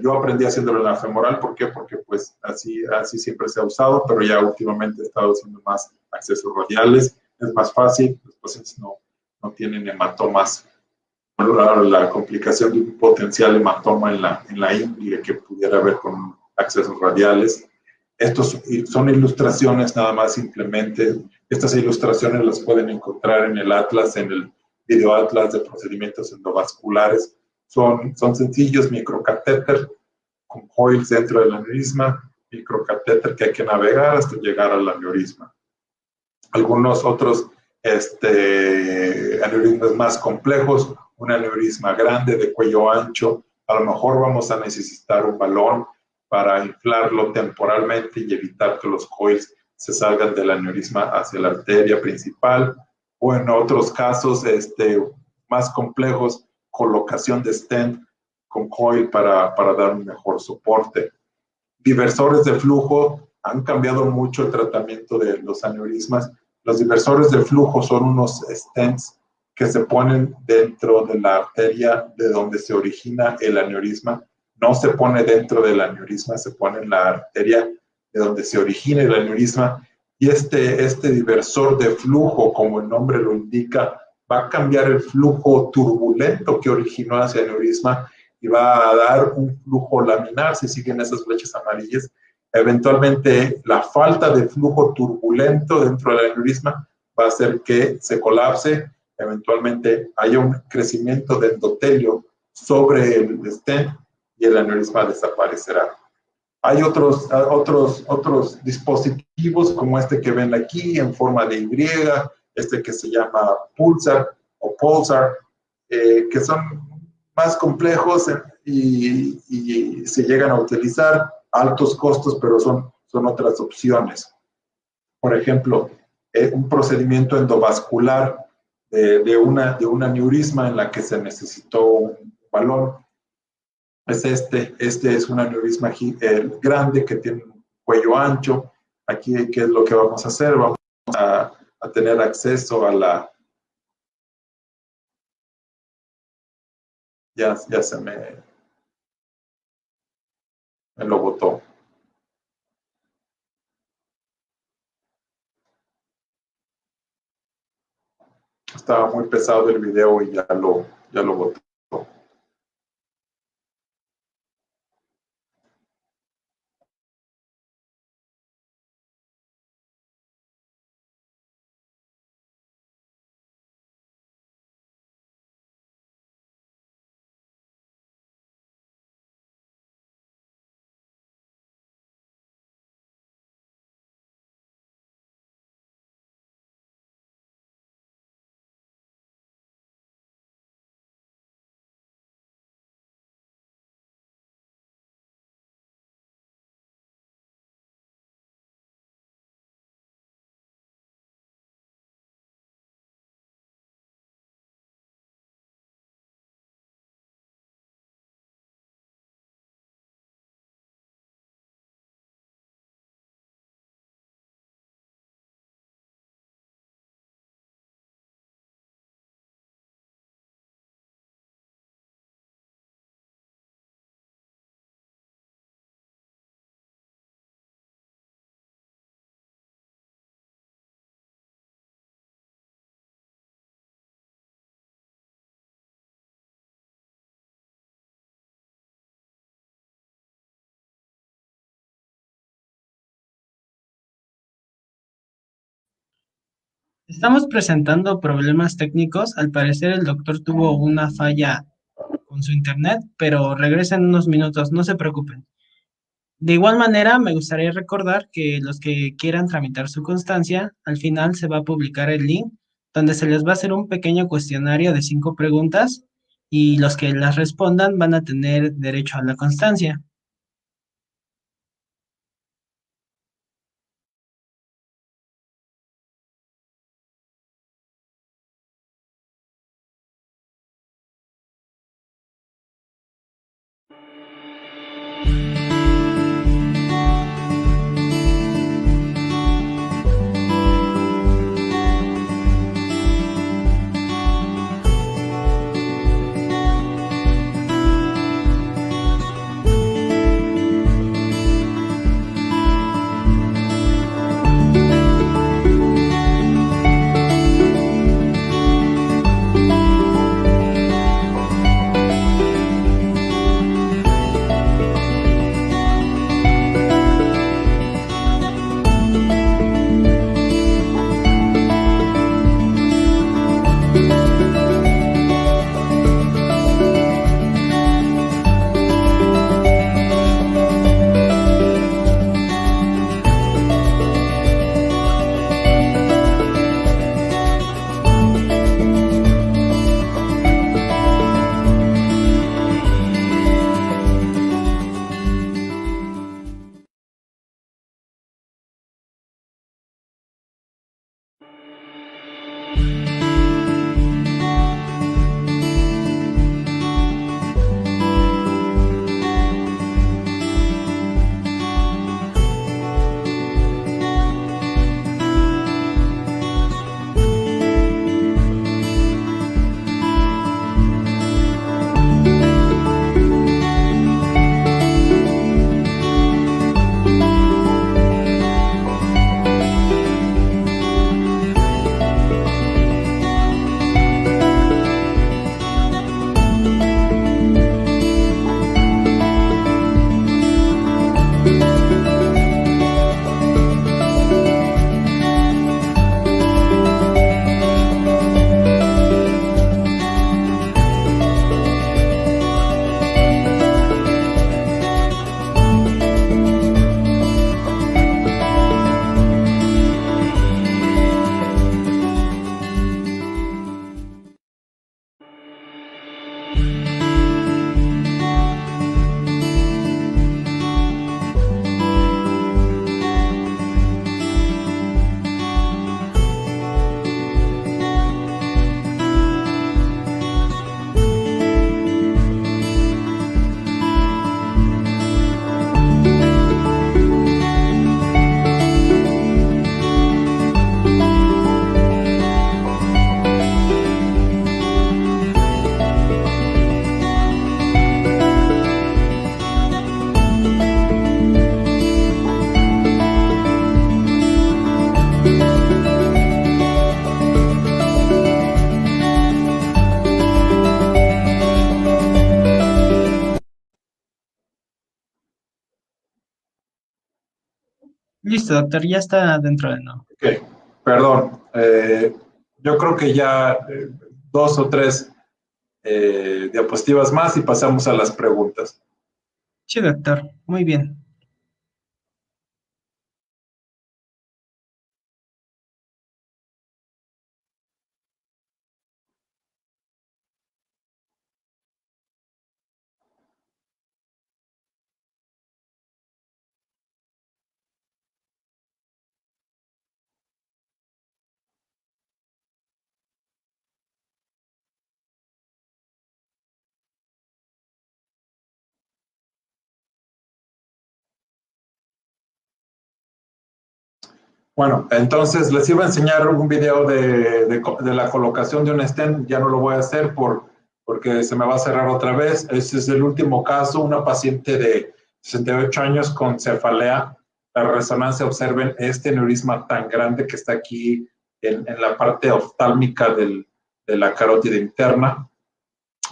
Yo aprendí haciéndolo en la femoral, ¿por qué? Porque pues así siempre se ha usado, pero ya últimamente he estado haciendo más accesos radiales, es más fácil, los pacientes no tienen hematomas. La complicación de un potencial hematoma en la ingle que pudiera haber con accesos radiales. Estos son ilustraciones nada más, simplemente. Estas ilustraciones las pueden encontrar en el atlas, en el video atlas de procedimientos endovasculares. Son sencillos, microcatéter con coils dentro del aneurisma. microcatéter que hay que navegar hasta llegar al aneurisma. Algunos otros aneurismas más complejos, un aneurisma grande de cuello ancho, a lo mejor vamos a necesitar un balón para inflarlo temporalmente y evitar que los coils se salgan del aneurisma hacia la arteria principal, o en otros casos más complejos, colocación de stent con coil para dar un mejor soporte. Diversores de flujo han cambiado mucho el tratamiento de los aneurismas. Los diversores de flujo son unos stents que se ponen dentro de la arteria de donde se origina el aneurisma. No se pone dentro del aneurisma, se pone en la arteria de donde se origina el aneurisma. Y este diversor de flujo, como el nombre lo indica, va a cambiar el flujo turbulento que originó ese aneurisma y va a dar un flujo laminar, si siguen esas flechas amarillas. Eventualmente, la falta de flujo turbulento dentro del aneurisma va a hacer que se colapse, eventualmente haya un crecimiento de endotelio sobre el stent y el aneurisma desaparecerá. Hay otros dispositivos como este que ven aquí en forma de Y, que se llama Pulsar o Pulsar, que son más complejos y se llegan a utilizar a altos costos, pero son otras opciones. Por ejemplo, un procedimiento endovascular de un aneurisma en la que se necesitó un balón. Es este es un aneurisma grande que tiene un cuello ancho. Aquí, ¿qué es lo que vamos a hacer? Vamos a tener acceso a la... Ya se me lo botó. Estaba muy pesado el video y ya lo botó. Estamos presentando problemas técnicos. Al parecer el doctor tuvo una falla con su internet, pero regresa en unos minutos, no se preocupen. De igual manera, me gustaría recordar que los que quieran tramitar su constancia, al final se va a publicar el link donde se les va a hacer un pequeño cuestionario de 5 preguntas y los que las respondan van a tener derecho a la constancia. Listo, doctor, ya está dentro de nuevo. Ok, perdón. Yo creo que ya dos o tres diapositivas más y pasamos a las preguntas. Sí, doctor, muy bien. Bueno, entonces les iba a enseñar un video de la colocación de un stent. Ya no lo voy a hacer porque se me va a cerrar otra vez. Este es el último caso, una paciente de 68 años con cefalea. La resonancia, observen este aneurisma tan grande que está aquí en la parte oftálmica de la carótida interna.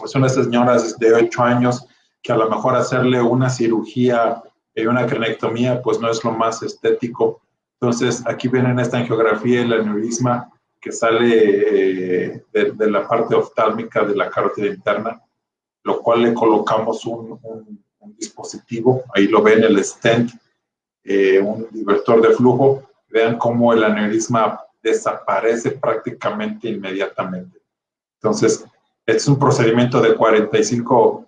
Es una señora de 8 años que a lo mejor hacerle una cirugía y una cranectomía pues no es lo más estético. Entonces aquí ven en esta angiografía el aneurisma que sale de la parte oftálmica de la carótida interna, lo cual le colocamos un dispositivo, ahí lo ven, el stent, un divertor de flujo. Vean cómo el aneurisma desaparece prácticamente inmediatamente. Entonces, es un procedimiento de 45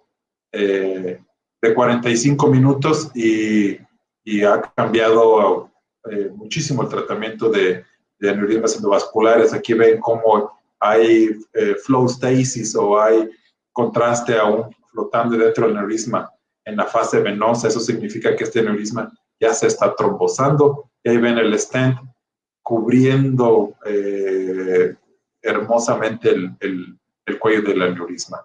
minutos y ha cambiado muchísimo el tratamiento de aneurismas endovasculares. Aquí ven cómo hay flow stasis o hay contraste aún flotando dentro del aneurisma en la fase venosa. Eso significa que este aneurisma ya se está trombosando. Y ahí ven el stent cubriendo hermosamente el cuello del aneurisma.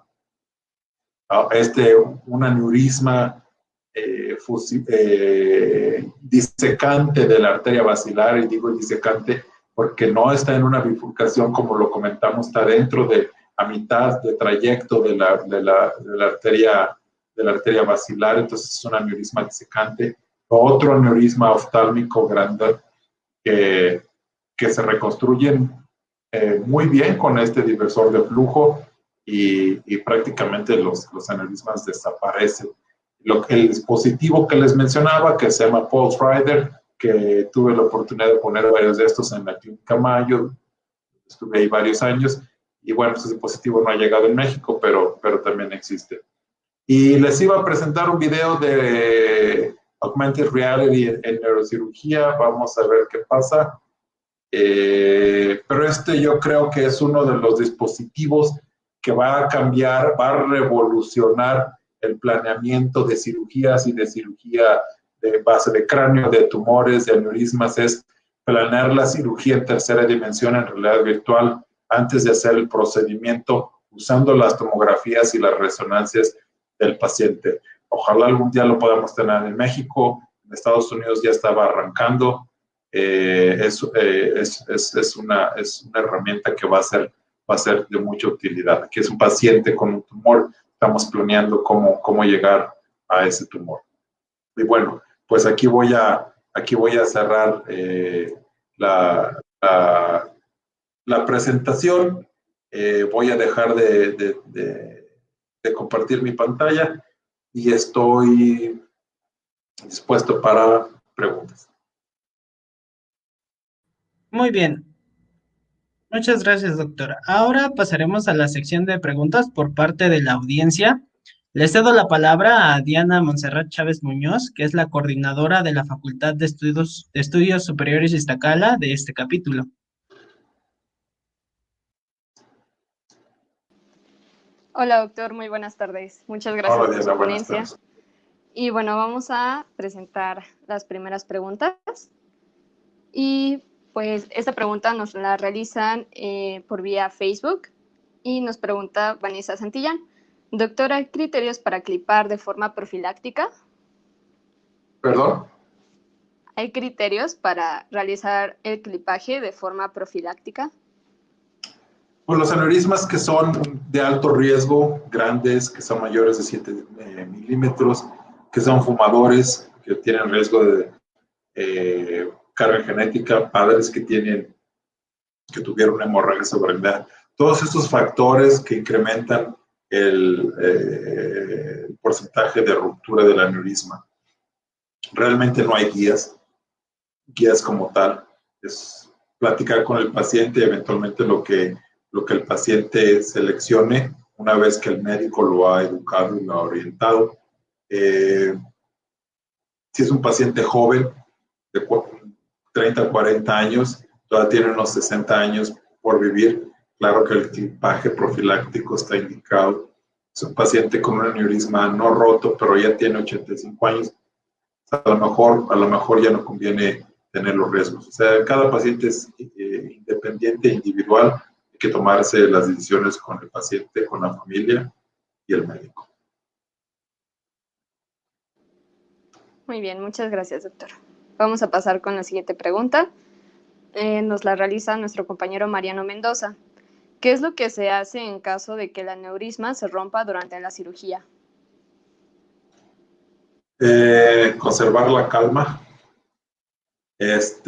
Un aneurisma disecante de la arteria basilar, y digo disecante porque no está en una bifurcación como lo comentamos, está dentro de a mitad de trayecto de la arteria basilar, entonces es un aneurisma disecante. Otro aneurisma oftálmico grande que se reconstruyen muy bien con este diversor de flujo y prácticamente los aneurismas desaparecen. El dispositivo que les mencionaba, que se llama Pulse Rider, que tuve la oportunidad de poner varios de estos en la Clínica Mayo, estuve ahí varios años, y bueno, ese dispositivo no ha llegado en México, pero también existe. Y les iba a presentar un video de Augmented Reality en neurocirugía, vamos a ver qué pasa. Pero yo creo que es uno de los dispositivos que va a cambiar, va a revolucionar el planeamiento de cirugías y de cirugía de base de cráneo, de tumores, de aneurismas, es planear la cirugía en tercera dimensión en realidad virtual antes de hacer el procedimiento usando las tomografías y las resonancias del paciente. Ojalá algún día lo podamos tener en México, en Estados Unidos ya estaba arrancando. Es una herramienta que va a ser de mucha utilidad. Aquí es un paciente con un tumor, estamos planeando cómo llegar a ese tumor. Y bueno, pues aquí voy a cerrar la presentación. Voy a dejar de compartir mi pantalla y estoy dispuesto para preguntas. Muy bien. Muchas gracias, doctora. Ahora pasaremos a la sección de preguntas por parte de la audiencia. Le cedo la palabra a Diana Montserrat Chávez Muñoz, que es la coordinadora de la Facultad de Estudios Superiores Iztacala de este capítulo. Hola, doctor, muy buenas tardes. Muchas gracias Hola, por Diana, su buenas ponencia. tardes. Y bueno, vamos a presentar las primeras preguntas. Y pues esta pregunta nos la realizan por vía Facebook y nos pregunta Vanessa Santillán. Doctora, ¿hay criterios para clipar de forma profiláctica? ¿Perdón? ¿Hay criterios para realizar el clipaje de forma profiláctica? Pues los aneurismas que son de alto riesgo, grandes, que son mayores de 7 milímetros, que son fumadores, que tienen riesgo de carga genética, padres que tuvieron una hemorragia cerebral, todos estos factores que incrementan el porcentaje de ruptura del aneurisma. Realmente no hay guías como tal, es platicar con el paciente y eventualmente lo que el paciente seleccione una vez que el médico lo ha educado y lo ha orientado. Si es un paciente joven de 30 a 40 años, todavía tiene unos 60 años por vivir, claro que el clipaje profiláctico está indicado. Es un paciente con un aneurisma no roto, pero ya tiene 85 años, a lo mejor ya no conviene tener los riesgos. O sea, cada paciente es independiente, individual, hay que tomarse las decisiones con el paciente, con la familia y el médico. Muy bien, muchas gracias, doctor. Vamos a pasar con la siguiente pregunta. Nos la realiza nuestro compañero Mariano Mendoza. ¿Qué es lo que se hace en caso de que el aneurisma se rompa durante la cirugía? Conservar la calma. Es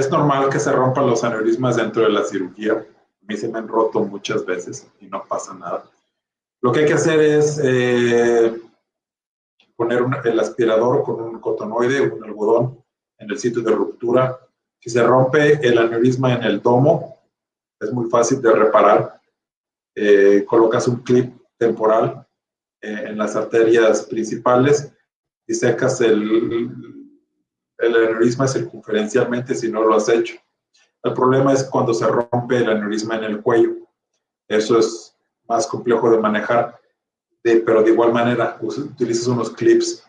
normal que se rompan los aneurismas dentro de la cirugía. A mí se me han roto muchas veces y no pasa nada. Lo que hay que hacer es poner el aspirador con un cotonoide, un algodón en el sitio de ruptura. Si se rompe el aneurisma en el domo, es muy fácil de reparar. Colocas un clip temporal en las arterias principales y secas el aneurisma circunferencialmente si no lo has hecho. El problema es cuando se rompe el aneurisma en el cuello. Eso es más complejo de manejar, pero de igual manera utilizas unos clips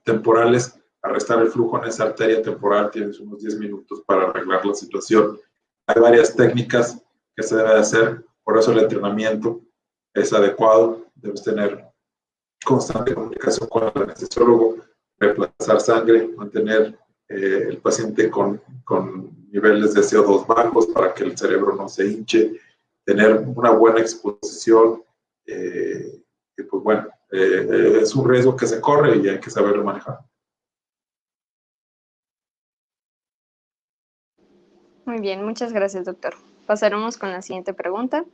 temporales para restar el flujo en esa arteria temporal. Tienes unos 10 minutos para arreglar la situación. Hay varias técnicas que se debe hacer, por eso el entrenamiento es adecuado. Debes tener constante comunicación con el anestesiólogo, reemplazar sangre, mantener el paciente con niveles de CO2 bajos para que el cerebro no se hinche, tener una buena exposición. Y pues bueno, es un riesgo que se corre y hay que saberlo manejar. Muy bien, muchas gracias, doctor. Pasaremos con la siguiente pregunta.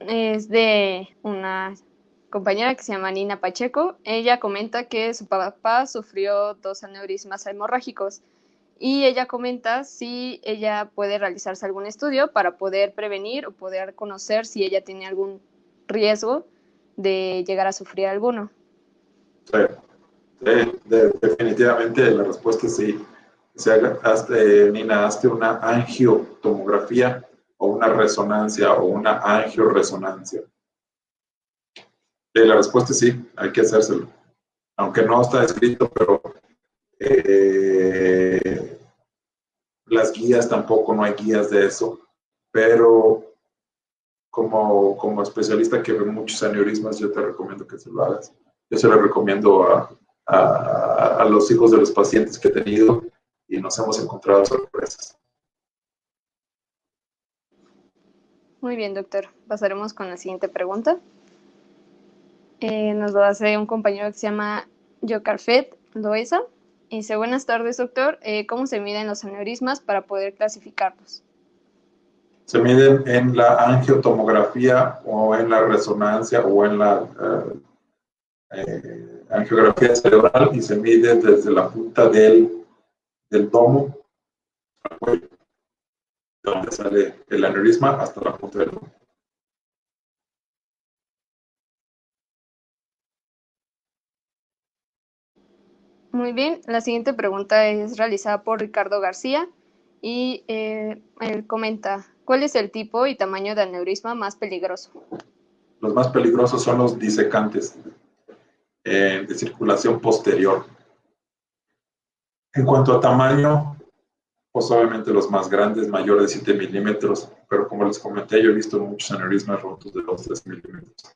Es de una compañera que se llama Nina Pacheco. Ella comenta que su papá sufrió 2 aneurismas hemorrágicos y ella comenta si ella puede realizarse algún estudio para poder prevenir o poder conocer si ella tiene algún riesgo de llegar a sufrir alguno. Sí, definitivamente la respuesta es sí. Nina, hazte una angiotomografía o una resonancia o una angioresonancia. La respuesta es sí, hay que hacérselo. Aunque no está escrito, pero las guías tampoco, no hay guías de eso. Pero como especialista que ve muchos aneurismas, yo te recomiendo que se lo hagas. Yo se lo recomiendo a los hijos de los pacientes que he tenido y nos hemos encontrado sorpresas. Muy bien, doctor. Pasaremos con la siguiente pregunta. Nos lo hace un compañero que se llama Yocarfet Loesa. Y dice, buenas tardes, doctor. ¿Cómo se miden los aneurismas para poder clasificarlos? Se miden en la angiotomografía o en la resonancia o en la angiografía cerebral y se mide desde la punta del domo al cuello, de donde sale el aneurisma hasta la punta del ojo. Muy bien, la siguiente pregunta es realizada por Ricardo García y él comenta, ¿cuál es el tipo y tamaño de aneurisma más peligroso? Los más peligrosos son los disecantes de circulación posterior. En cuanto a tamaño, pues obviamente los más grandes, mayor de 7 milímetros, pero como les comenté, yo he visto muchos aneurismas rotos de los 3 milímetros.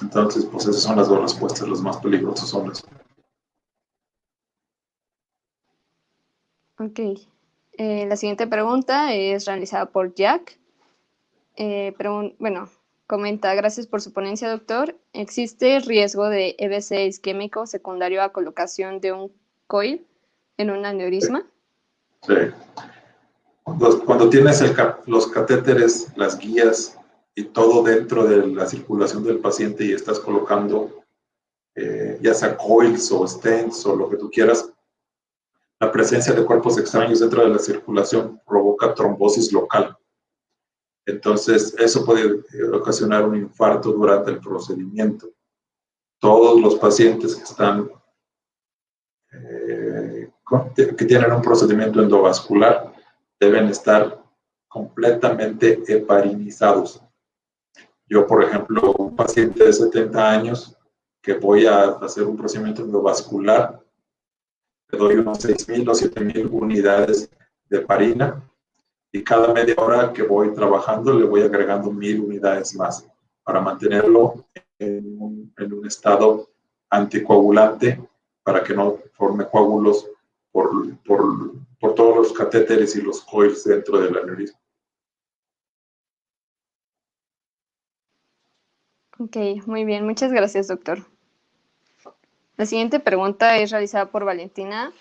Entonces, pues esas son las dos respuestas, los más peligrosos son esos. Ok, la siguiente pregunta es realizada por Jack. Bueno, comenta, gracias por su ponencia, doctor. ¿Existe riesgo de EBC isquémico secundario a colocación de un coil en un aneurisma? Sí. Cuando tienes los catéteres, las guías y todo dentro de la circulación del paciente y estás colocando ya sea coils o stents o lo que tú quieras, la presencia de cuerpos extraños dentro de la circulación provoca trombosis local. Entonces, eso puede ocasionar un infarto durante el procedimiento. Todos los pacientes que están, que tienen un procedimiento endovascular deben estar completamente heparinizados. Yo, por ejemplo, un paciente de 70 años que voy a hacer un procedimiento endovascular, le doy unos 6,000 o 7,000 unidades de heparina y cada media hora que voy trabajando le voy agregando 1,000 unidades más para mantenerlo en un estado anticoagulante para que no forme coágulos por todos los catéteres y los coils dentro del aneurisma. Ok, muy bien, muchas gracias, doctor. La siguiente pregunta es realizada por Valentina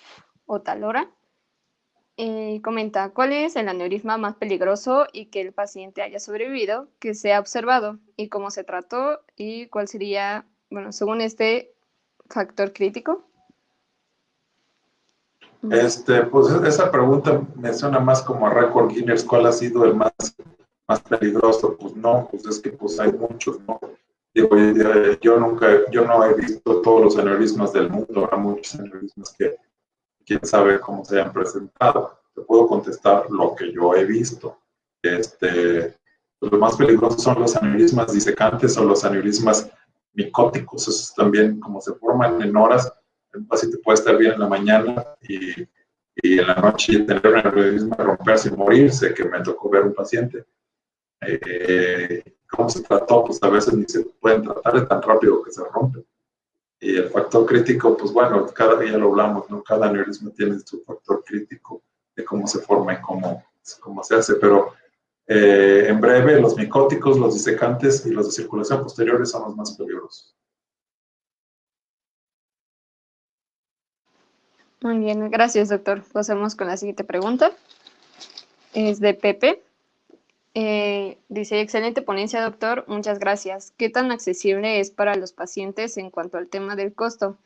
Otalora. Comenta, ¿cuál es el aneurisma más peligroso y que el paciente haya sobrevivido, que se ha observado y cómo se trató y cuál sería, bueno, según este factor crítico? Pues esa pregunta me suena más como a récord Guinness, ¿cuál ha sido el más peligroso? Pues no, pues es que pues hay muchos, ¿no? Digo, yo no he visto todos los aneurismas del mundo, habrá muchos aneurismas que quién sabe cómo se han presentado. Te puedo contestar lo que yo he visto. Los más peligrosos son los aneurismas disecantes o los aneurismas micóticos. Esos también, como se forman en horas, el paciente puede estar bien en la mañana y en la noche tener un aneurisma, romperse y morirse, que me tocó ver un paciente. ¿Cómo se trató? Pues a veces ni se pueden tratar, es tan rápido que se rompe. Y el factor crítico, pues bueno, cada día lo hablamos, ¿no? Cada aneurisma tiene su factor crítico de cómo se forma y cómo se hace, pero en breve, los micóticos, los disecantes y los de circulación posteriores son los más peligrosos. Muy bien, gracias, doctor. Pasemos con la siguiente pregunta. Es de Pepe. Dice, excelente ponencia, doctor. Muchas gracias. ¿Qué tan accesible es para los pacientes en cuanto al tema del costo,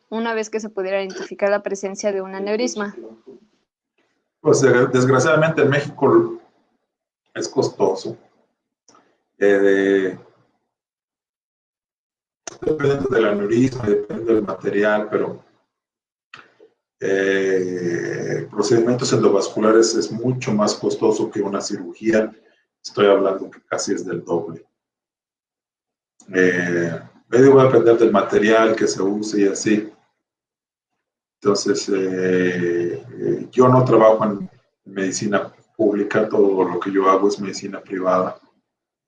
una vez que se pudiera identificar la presencia de un aneurisma? Pues desgraciadamente en México es costoso. Depende del aneurisma, depende del material, pero procedimientos endovasculares es mucho más costoso que una cirugía. Estoy hablando que casi es del doble. Medio va a depender del material que se use y así. Entonces, yo no trabajo en medicina pública, todo lo que yo hago es medicina privada.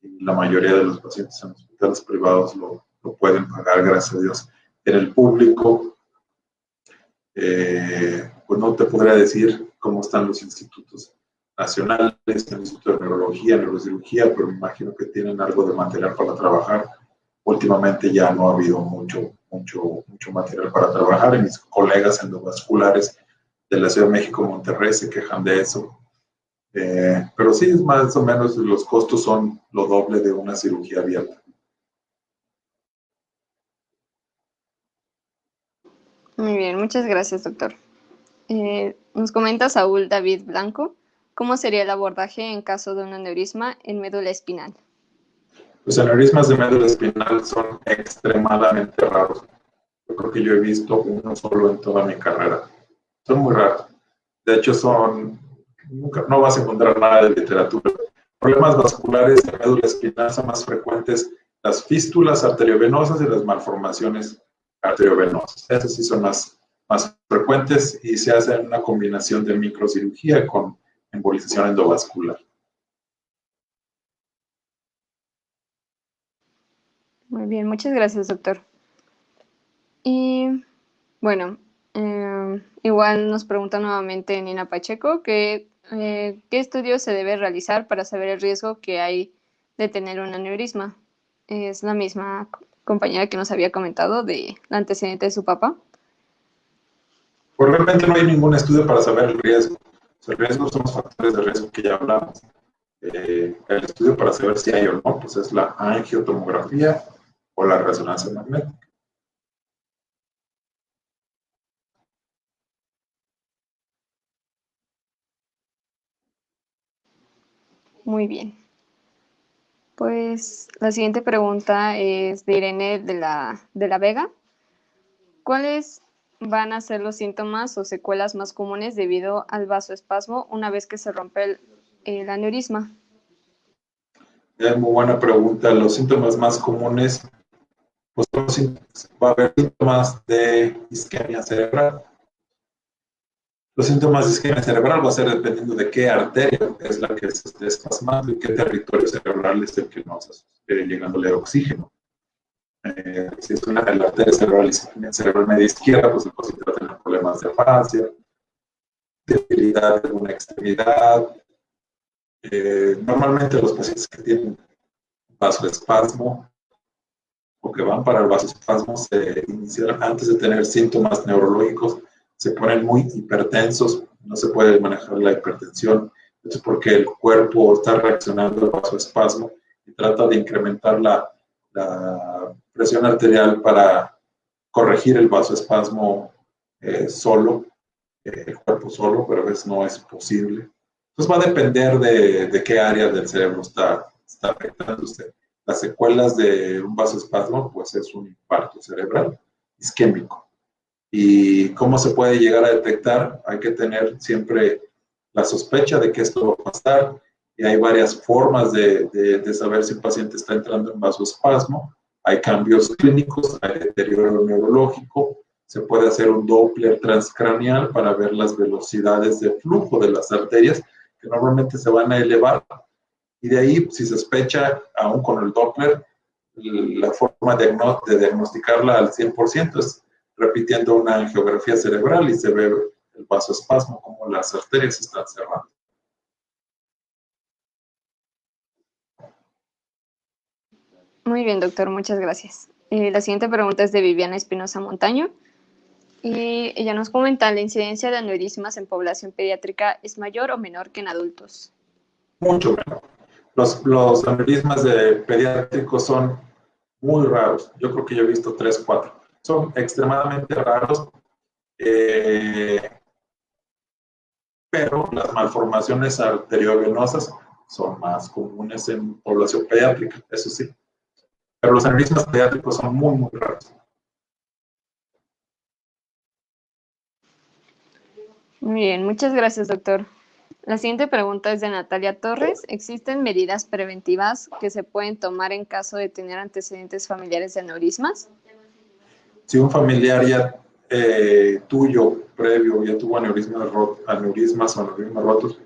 Y la mayoría de los pacientes en hospitales privados lo pueden pagar, gracias a Dios. En el público, pues no te podría decir cómo están los institutos nacionales, el Instituto de Neurología, Neurocirugía, pero me imagino que tienen algo de material para trabajar. Últimamente ya no ha habido mucho material para trabajar y mis colegas endovasculares de la Ciudad de México, Monterrey, se quejan de eso. Pero sí, es más o menos, los costos son lo doble de una cirugía abierta. Muy bien, muchas gracias, doctor. Nos comenta Saúl David Blanco, ¿cómo sería el abordaje en caso de un aneurisma en médula espinal? Los aneurismas de médula espinal son extremadamente raros. Yo creo que yo he visto uno solo en toda mi carrera. Son muy raros. De hecho, nunca, no vas a encontrar nada de literatura. Problemas vasculares de médula espinal son más frecuentes las fístulas arteriovenosas y las malformaciones arteriovenosas. Esas sí son más frecuentes y se hace una combinación de microcirugía con embolización endovascular. Muy bien, muchas gracias, doctor. Y bueno, igual nos pregunta nuevamente Nina Pacheco que qué estudio se debe realizar para saber el riesgo que hay de tener un aneurisma. Es la misma compañera que nos había comentado de la antecedente de su papá. Pues realmente no hay ningún estudio para saber el riesgo. El riesgo son los factores de riesgo que ya hablamos. El estudio para saber si hay o no, pues es la angiotomografía o la resonancia magnética. Muy bien. Pues la siguiente pregunta es de Irene de la Vega. ¿Cuáles van a ser los síntomas o secuelas más comunes debido al vasoespasmo una vez que se rompe el aneurisma? Es muy buena pregunta. Los síntomas más comunes, pues va a haber síntomas de isquemia cerebral. Los síntomas de isquemia cerebral va a ser dependiendo de qué arteria es la que se esté espasmando y qué territorio cerebral es el que no está llegándole oxígeno. Si es una de la arteria cerebral media izquierda, pues el paciente va a tener problemas de afasia, debilidad de una extremidad. Normalmente los pacientes que tienen vasoespasmo o que van para el vasoespasmo se inician antes de tener síntomas neurológicos, se ponen muy hipertensos, no se puede manejar la hipertensión, eso es porque el cuerpo está reaccionando al vasoespasmo y trata de incrementar la presión arterial para corregir el vasoespasmo solo, el cuerpo solo, pero a veces no es posible. Entonces va a depender de qué área del cerebro está afectando usted. Las secuelas de un vasoespasmo, pues es un infarto cerebral isquémico. ¿Y cómo se puede llegar a detectar? Hay que tener siempre la sospecha de que esto va a pasar y hay varias formas de saber si un paciente está entrando en vasoespasmo. Hay cambios clínicos, hay deterioro neurológico, se puede hacer un Doppler transcraneal para ver las velocidades de flujo de las arterias que normalmente se van a elevar y de ahí, si se sospecha, aún con el Doppler, la forma de diagnosticarla al 100% es repitiendo una angiografía cerebral y se ve el vasoespasmo, como las arterias están cerrando. Muy bien, doctor, muchas gracias. La siguiente pregunta es de Viviana Espinosa Montaño y ella nos comenta, ¿la incidencia de aneurismas en población pediátrica es mayor o menor que en adultos? Mucho menor. Los aneurismas pediátricos son muy raros. Yo creo que yo he visto 3, 4. Son extremadamente raros, pero las malformaciones arteriovenosas son más comunes en población pediátrica, eso sí. Pero los aneurismas pediátricos son muy, muy raros. Muy bien, muchas gracias, doctor. La siguiente pregunta es de Natalia Torres. ¿Existen medidas preventivas que se pueden tomar en caso de tener antecedentes familiares de aneurismas? Si un familiar ya tuyo, previo, ya tuvo aneurismas o aneurismas rotos,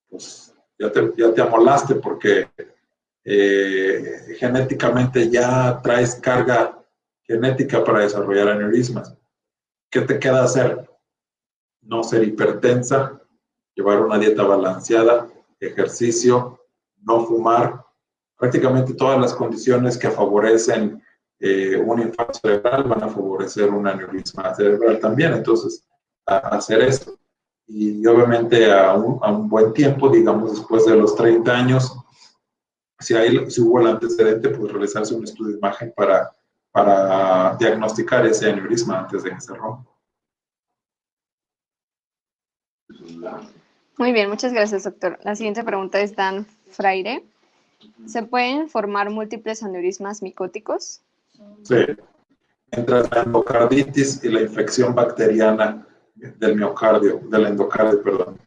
pues ya te amolaste porque genéticamente ya traes carga genética para desarrollar aneurismas. ¿Qué te queda hacer? No ser hipertensa, llevar una dieta balanceada, ejercicio, no fumar, prácticamente todas las condiciones que favorecen un infarto cerebral van a favorecer un aneurisma cerebral también, entonces hacer eso. Y obviamente a un buen tiempo, digamos después de los 30 años, si hubo el antecedente, pues realizarse un estudio de imagen para para diagnosticar ese aneurisma antes de que se rompa. Muy bien, muchas gracias, doctor. La siguiente pregunta es Dan Freire. ¿Se pueden formar múltiples aneurismas micóticos? Sí. Mientras la endocarditis y la infección bacteriana del miocardio, del endocardio, perdón,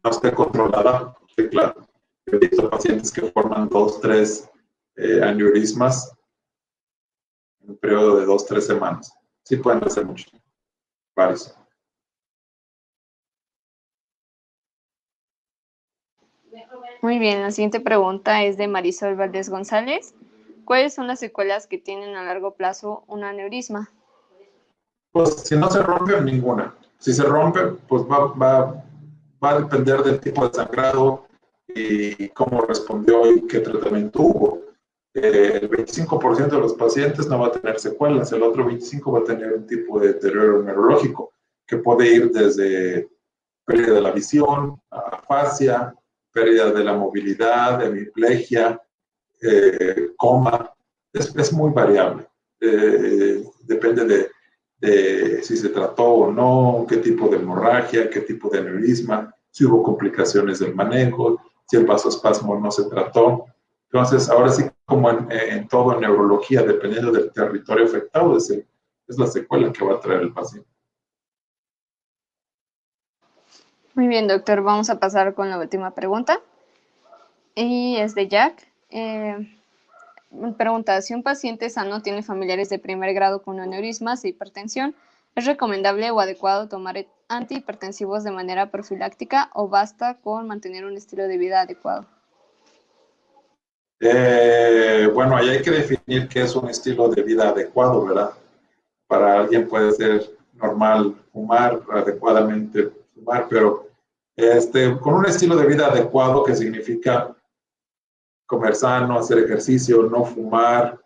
no esté controlada, sí, claro. He visto pacientes que forman 2, 3 aneurismas en un periodo de 2, 3 semanas. Sí pueden hacer mucho, varios. Muy bien, la siguiente pregunta es de Marisol Valdés González. ¿Cuáles son las secuelas que tienen a largo plazo un aneurisma? Pues si no se rompe, ninguna. Si se rompe, pues va a depender del tipo de sangrado y cómo respondió y qué tratamiento hubo. El 25% de los pacientes no va a tener secuelas, el otro 25% va a tener un tipo de deterioro neurológico que puede ir desde pérdida de la visión, afasia, pérdida de la movilidad, hemiplegia, coma. Es muy variable. Depende de si se trató o no, qué tipo de hemorragia, qué tipo de aneurisma, si hubo complicaciones del manejo, si el vasoespasmo no se trató. Entonces, ahora sí, como en todo en neurología, dependiendo del territorio afectado, es la secuela que va a traer el paciente. Muy bien, doctor. Vamos a pasar con la última pregunta. Y es de Jack. Pregunta, si un paciente sano tiene familiares de primer grado con aneurismas e hipertensión, ¿es recomendable o adecuado tomar antihipertensivos de manera profiláctica o basta con mantener un estilo de vida adecuado? Bueno, ahí hay que definir qué es un estilo de vida adecuado, ¿verdad? Para alguien puede ser normal fumar, adecuadamente fumar, pero con un estilo de vida adecuado que significa comer sano, hacer ejercicio, no fumar,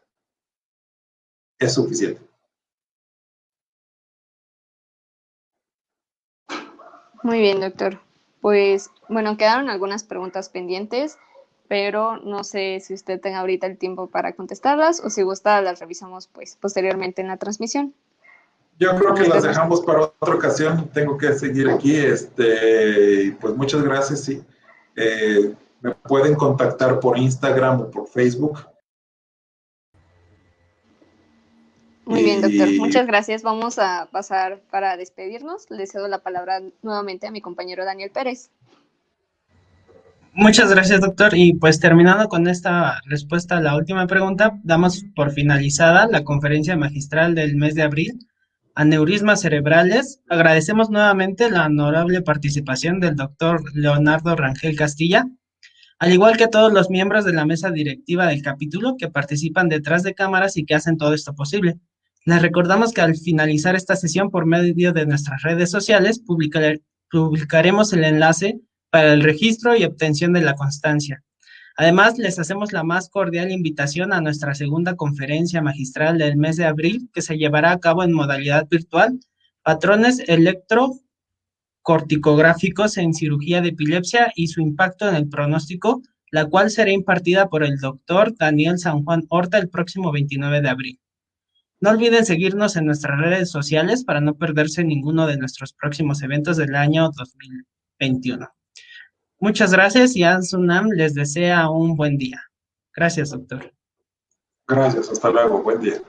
es suficiente. Muy bien, doctor. Pues, bueno, quedaron algunas preguntas pendientes, pero no sé si usted tenga ahorita el tiempo para contestarlas o si gusta las revisamos pues posteriormente en la transmisión. Yo creo que las dejamos para otra ocasión. Tengo que seguir aquí. Pues muchas gracias. Sí. Me pueden contactar por Instagram o por Facebook. Muy bien, doctor. Muchas gracias. Vamos a pasar para despedirnos. Le cedo la palabra nuevamente a mi compañero Daniel Pérez. Muchas gracias, doctor. Y pues terminando con esta respuesta a la última pregunta, damos por finalizada la conferencia magistral del mes de abril, Aneurismas cerebrales. Agradecemos nuevamente la honorable participación del doctor Leonardo Rangel Castilla, al igual que todos los miembros de la mesa directiva del capítulo que participan detrás de cámaras y que hacen todo esto posible. Les recordamos que al finalizar esta sesión por medio de nuestras redes sociales, publicaremos el enlace para el registro y obtención de la constancia. Además, les hacemos la más cordial invitación a nuestra segunda conferencia magistral del mes de abril, que se llevará a cabo en modalidad virtual, Patrones electrocorticográficos en cirugía de epilepsia y su impacto en el pronóstico, la cual será impartida por el doctor Daniel San Juan Horta el próximo 29 de abril. No olviden seguirnos en nuestras redes sociales para no perderse ninguno de nuestros próximos eventos del año 2021. Muchas gracias y ANSUNAM les desea un buen día. Gracias, doctor. Gracias, hasta luego, buen día.